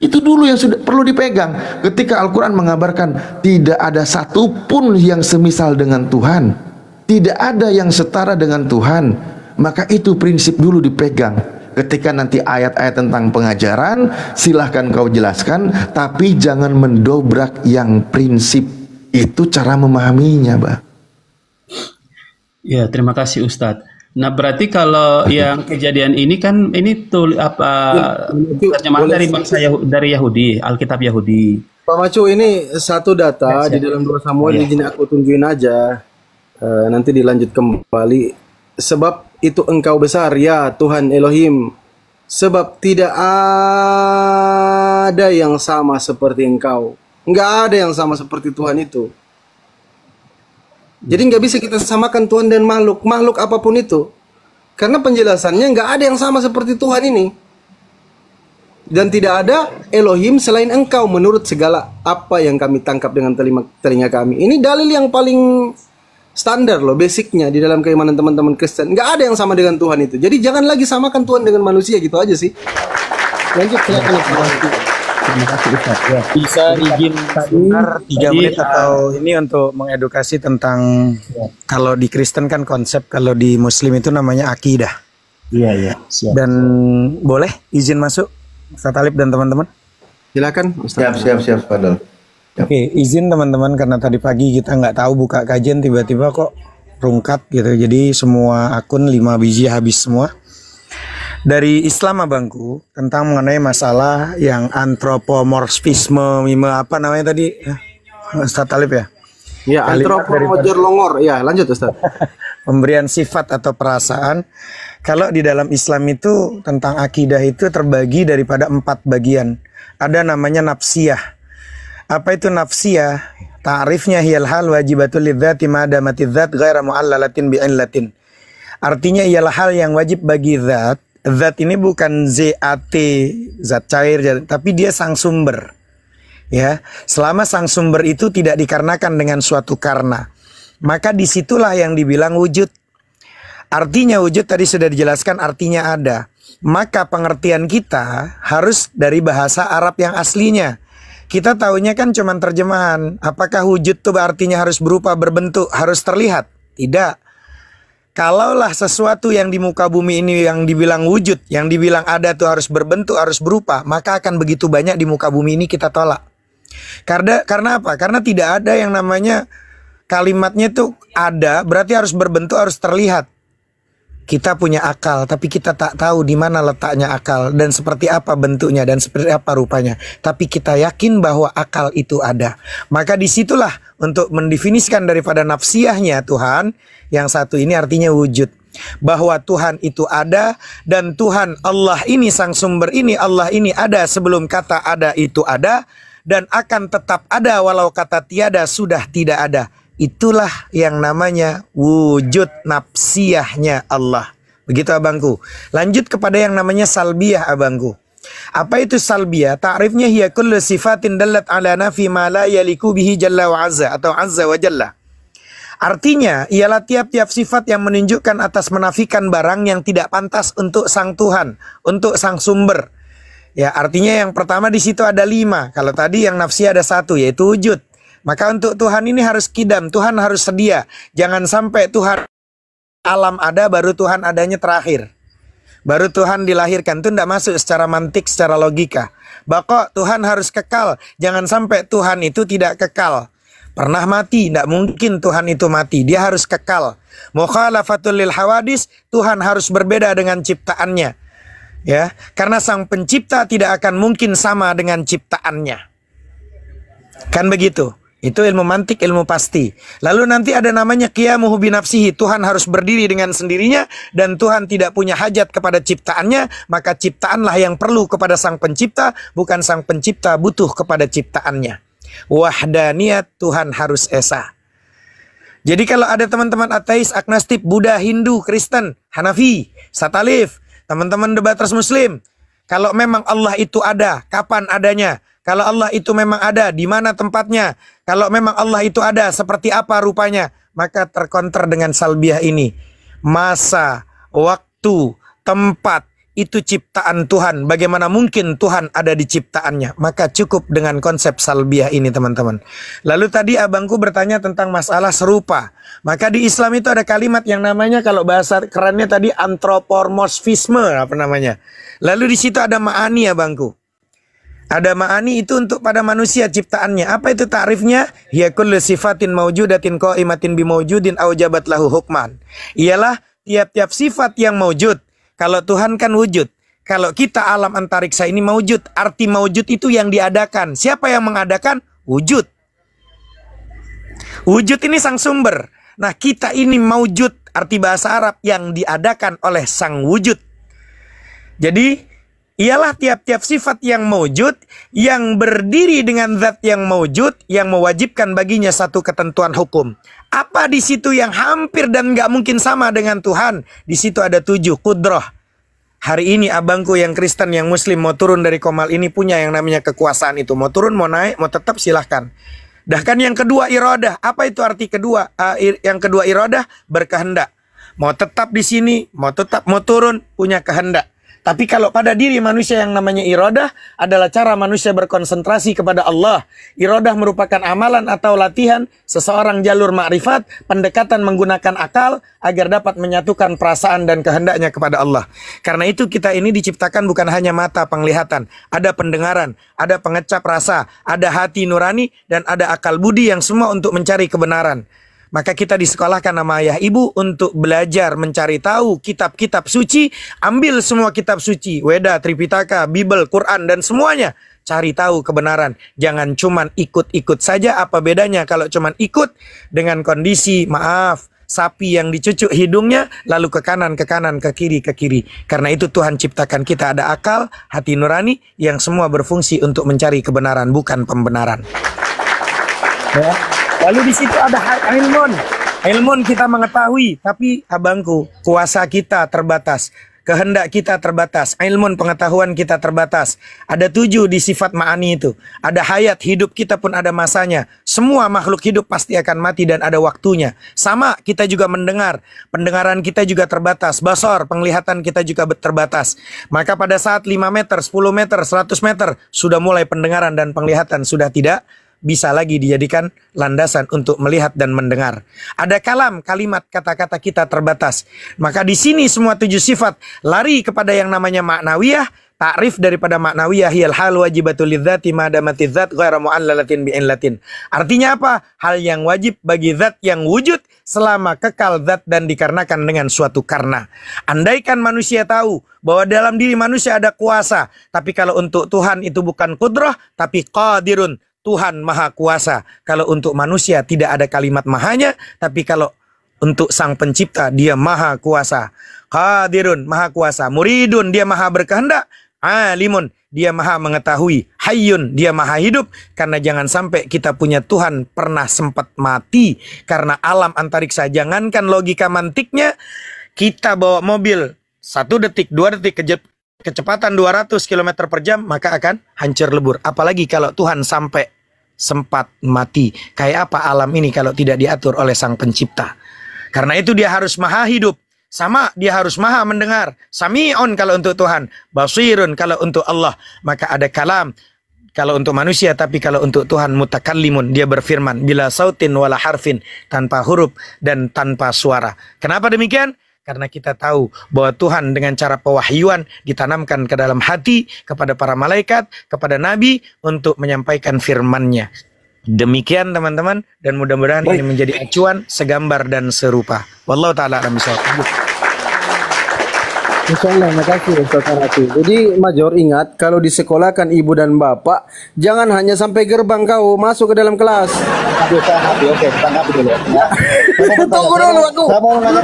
Itu dulu yang sudah perlu dipegang. Ketika Al-Quran mengabarkan tidak ada satupun yang semisal dengan Tuhan, tidak ada yang setara dengan Tuhan, maka itu prinsip dulu dipegang. Ketika nanti ayat-ayat tentang pengajaran, silahkan kau jelaskan, tapi jangan mendobrak yang prinsip. Itu cara memahaminya, Mbak. Ya, terima kasih Ustadz. Nah, berarti kalau yang kejadian ini kan ini terjemahan dari bangsa dari Yahudi, Alkitab Yahudi. Pak Macu, ini satu data di dalam 2 Samuel, izin aku tunjukin aja. Nanti dilanjut kembali. Sebab itu engkau besar ya Tuhan Elohim, sebab tidak ada yang sama seperti engkau. Nggak ada yang sama seperti Tuhan itu. Jadi nggak bisa kita samakan Tuhan dan makhluk apapun itu, karena penjelasannya nggak ada yang sama seperti Tuhan ini. Dan tidak ada Elohim selain engkau menurut segala apa yang kami tangkap dengan telinga kami. Ini dalil yang paling standar loh, basicnya di dalam keimanan teman-teman Kristen. Nggak ada yang sama dengan Tuhan itu. Jadi jangan lagi samakan Tuhan dengan manusia, gitu aja sih. Lanjut, silakan. Terima kasih Ustaz. Ya. Bisa izin sebentar 3 menit atau ini untuk mengedukasi tentang kalau di Kristen kan konsep, kalau di Muslim itu namanya akidah. Iya. Siap. Dan boleh izin masuk Ustaz Talib dan teman-teman? Silakan Ustaz. Siap, Fadl. Oke, izin teman-teman karena tadi pagi kita nggak tahu buka kajian tiba-tiba kok rungkat gitu. Jadi semua akun 5 biji habis semua. Dari Islam abangku tentang mengenai masalah yang antropomorfisme, apa namanya tadi ya, Ustaz Talib ya? Ya, antropomorfisme longor. Ya, lanjut Ustaz. Pemberian sifat atau perasaan. Kalau di dalam Islam itu tentang akidah itu terbagi daripada 4 bagian. Ada namanya nafsiyah. Apa itu nafsiyah? Ta'rifnya hiyal hal wajibatul lidzati ma damatiz dzat ghaira mu'allalatin bi'illatin. Artinya ialah hal yang wajib bagi zat. Zat ini bukan ZAT, zat cair, tapi dia sang sumber. Ya, selama sang sumber itu tidak dikarenakan dengan suatu karena, maka disitulah yang dibilang wujud. Artinya wujud tadi sudah dijelaskan, artinya ada. Maka pengertian kita harus dari bahasa Arab yang aslinya. Kita tahunya kan cuma terjemahan. Apakah wujud itu artinya harus berupa, berbentuk, harus terlihat? Tidak. Kalaulah sesuatu yang di muka bumi ini yang dibilang wujud, yang dibilang ada tuh harus berbentuk, harus berupa, maka akan begitu banyak di muka bumi ini kita tolak. Karena apa? Karena tidak ada yang namanya kalimatnya tuh ada, berarti harus berbentuk, harus terlihat. Kita punya akal, tapi kita tak tahu di mana letaknya akal dan seperti apa bentuknya dan seperti apa rupanya. Tapi kita yakin bahwa akal itu ada. Maka disitulah untuk mendefinisikan daripada nafsiyahnya Tuhan, yang satu ini artinya wujud. Bahwa Tuhan itu ada dan Tuhan Allah ini sang sumber ini, Allah ini ada sebelum kata ada itu ada dan akan tetap ada walau kata tiada sudah tidak ada. Itulah yang namanya wujud nafsiyahnya Allah. Begitu abangku. Lanjut kepada yang namanya salbiyah abangku. Apa itu salbiyah? Ta'rifnya hiya kullu sifatin dallat ala nafi ma la yaliku bihi jalla wa azza atau azza wa jalla. Artinya ialah tiap-tiap sifat yang menunjukkan atas menafikan barang yang tidak pantas untuk sang Tuhan, untuk sang sumber. Ya, artinya yang pertama di situ ada 5. Kalau tadi yang nafsiyah ada 1 yaitu wujud. Maka untuk Tuhan ini harus kidam, Tuhan harus sedia. Jangan sampai Tuhan alam ada baru Tuhan adanya terakhir. Baru Tuhan dilahirkan, itu tidak masuk secara mantik, secara logika. Bahkan Tuhan harus kekal. Jangan sampai Tuhan itu tidak kekal. Pernah mati, tidak mungkin Tuhan itu mati. Dia harus kekal. Mukhalafatul lil hawadis, Tuhan harus berbeda dengan ciptaannya. Ya, karena sang pencipta tidak akan mungkin sama dengan ciptaannya. Kan begitu. Itu ilmu mantik, ilmu pasti. Lalu nanti ada namanya qiyamuhu binafsihi. Tuhan harus berdiri dengan sendirinya dan Tuhan tidak punya hajat kepada ciptaannya, maka ciptaanlah yang perlu kepada sang pencipta, bukan sang pencipta butuh kepada ciptaannya. Wahdaniyat, Tuhan harus esa. Jadi kalau ada teman-teman ateis, agnostik, Buddha, Hindu, Kristen, Hanafi, Satalif, teman-teman debaters Muslim, kalau memang Allah itu ada, kapan adanya? Kalau Allah itu memang ada, di mana tempatnya? Kalau memang Allah itu ada, seperti apa rupanya? Maka terkonter dengan salbiah ini. Masa, waktu, tempat, itu ciptaan Tuhan. Bagaimana mungkin Tuhan ada di ciptaannya? Maka cukup dengan konsep salbiah ini, teman-teman. Lalu tadi abangku bertanya tentang masalah serupa. Maka di Islam itu ada kalimat yang namanya, kalau bahasa kerennya tadi, antropomorfisme, apa namanya. Lalu di situ ada ma'ani, abangku. Ada ma'ani itu untuk pada manusia ciptaannya. Apa itu ta'rifnya? Hiya kullu sifatin mawjudatin qa'imatin bimawjudin aujabat lahu hukman. Ialah tiap-tiap sifat yang mawjud. Kalau Tuhan kan wujud. Kalau kita alam antariksa ini mawjud. Arti mawjud itu yang diadakan. Siapa yang mengadakan? Wujud. Wujud ini sang sumber. Nah, kita ini mawjud, arti bahasa Arab, yang diadakan oleh sang wujud. Jadi ialah tiap-tiap sifat yang mawjud, yang berdiri dengan zat yang mawjud, yang mewajibkan baginya satu ketentuan hukum. Apa di situ yang hampir dan nggak mungkin sama dengan Tuhan? Di situ ada 7, kudrah. Hari ini abangku yang Kristen, yang Muslim mau turun dari komal ini punya yang namanya kekuasaan itu. Mau turun, mau naik, mau tetap silahkan. Bahkan yang kedua iradah. Apa itu arti kedua? Yang kedua iradah, berkehendak. Mau tetap di sini, mau turun, punya kehendak. Tapi kalau pada diri manusia yang namanya iradah adalah cara manusia berkonsentrasi kepada Allah. Iradah merupakan amalan atau latihan seseorang jalur ma'rifat, pendekatan menggunakan akal agar dapat menyatukan perasaan dan kehendaknya kepada Allah. Karena itu kita ini diciptakan bukan hanya mata penglihatan, ada pendengaran, ada pengecap rasa, ada hati nurani, dan ada akal budi yang semua untuk mencari kebenaran. Maka kita disekolahkan sama ayah ibu untuk belajar mencari tahu kitab-kitab suci. Ambil semua kitab suci, Weda, Tripitaka, Bible, Quran, dan semuanya. Cari tahu kebenaran. Jangan cuman ikut-ikut saja. Apa bedanya kalau cuman ikut dengan kondisi, maaf, sapi yang dicucuk hidungnya, lalu ke kanan, ke kanan, ke kiri, ke kiri. Karena itu Tuhan ciptakan kita ada akal, hati nurani, yang semua berfungsi untuk mencari kebenaran, bukan pembenaran. Ya. Lalu di situ ada ilmun. Ilmun kita mengetahui, tapi abangku, kuasa kita terbatas, kehendak kita terbatas, ilmun pengetahuan kita terbatas. Ada 7 di sifat ma'ani itu. Ada hayat, hidup kita pun ada masanya. Semua makhluk hidup pasti akan mati dan ada waktunya. Sama, kita juga mendengar. Pendengaran kita juga terbatas. Basar, penglihatan kita juga terbatas. Maka pada saat 5 meter, 10 meter, 100 meter, sudah mulai pendengaran dan penglihatan sudah tidak bisa lagi dijadikan landasan untuk melihat dan mendengar. Ada kalam, kalimat, kata-kata kita terbatas. Maka di sini semua 7 sifat lari kepada yang namanya maknawiyah. Ta'rif daripada maknawiyah hiyal hal wajibatul lidzati ma damatiz zat ghairu mu'allalatin bi'illatin. Artinya apa? Hal yang wajib bagi zat yang wujud selama kekal zat dan dikarenakan dengan suatu karena. Andaikan manusia tahu bahwa dalam diri manusia ada kuasa, tapi kalau untuk Tuhan itu bukan kudrah tapi qadirun, Tuhan maha kuasa. Kalau untuk manusia tidak ada kalimat mahanya, tapi kalau untuk sang pencipta dia maha kuasa. Qadirun, maha kuasa. Muridun, dia maha berkehendak. Alimun, dia maha mengetahui. Hayyun, dia maha hidup. Karena jangan sampai kita punya Tuhan pernah sempat mati karena alam antariksa. Jangankan logika mantiknya, kita bawa mobil 1 detik, 2 detik kecepatan 200 km per jam, maka akan hancur lebur. Apalagi kalau Tuhan sampai sempat mati. Kayak apa alam ini kalau tidak diatur oleh sang pencipta? Karena itu dia harus maha hidup. Sama, dia harus maha mendengar. Sami'un kalau untuk Tuhan. Basirun kalau untuk Allah. Maka ada kalam kalau untuk manusia, tapi kalau untuk Tuhan mutakallimun, dia berfirman bila sautin wala harfin, tanpa huruf dan tanpa suara. Kenapa demikian? Karena kita tahu bahwa Tuhan dengan cara pewahyuan ditanamkan ke dalam hati kepada para malaikat, kepada Nabi untuk menyampaikan firman-Nya. Demikian teman-teman, dan mudah-mudahan ini menjadi acuan, segambar dan serupa. Wallahu ta'ala a'lam bishawab. Insyaallah, makasih Ustaz Hanafi. Jadi Major ingat, kalau disekolahkan ibu dan bapak, jangan hanya sampai gerbang kau masuk ke dalam kelas. Ustaz Hanafi, oke, Ustaz Hanafi dulu. Ya. Tunggu dulu aku. Saya mau nanya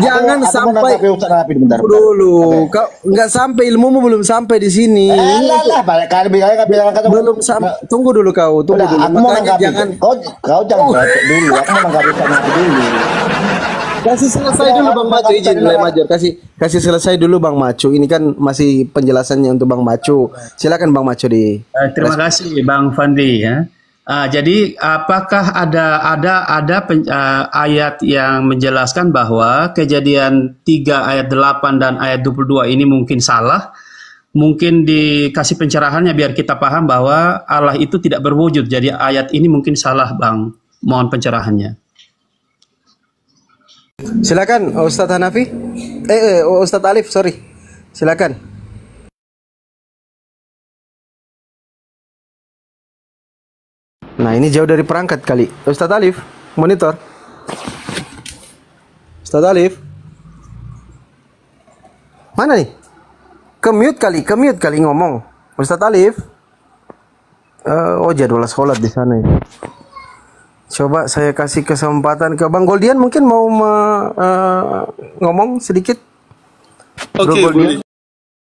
Jangan sampai Ustaz Hanafi bentar. dulu. Kau nggak sampai, ilmumu belum sampai di sini. Lah, balik kali bilang kata Belum sampai. Tunggu dulu kau, tunggu dulu. Aku mau Makanya nanggapi. jangan Kau jangan bacok dulu. Aku mau nanggapi Ustaz Hanafi dulu. kasih selesai dulu Bang Macu, izin mulai Major. Kasih selesai dulu Bang Macu. Ini kan masih penjelasannya untuk Bang Macu. Silakan Bang Macu di. Terima kasih Bang Fandi ya. Jadi apakah ada ayat yang menjelaskan bahwa Kejadian 3 ayat 8 dan ayat 22 ini mungkin salah? Mungkin dikasih pencerahannya biar kita paham bahwa Allah itu tidak berwujud. Jadi ayat ini mungkin salah Bang. Mohon pencerahannya. Silakan Ustadz Hanafi. Ustadz Alif, sorry. Silakan. Nah, ini jauh dari perangkat kali. Ustadz Alif, monitor. Ustadz Alif. Mana nih? Ke-mute kali ngomong. Ustadz Alif. Oh, jadwal sholat di sana ya. Coba saya kasih kesempatan ke Bang Goldian, mungkin mau ngomong sedikit. Oke, boleh.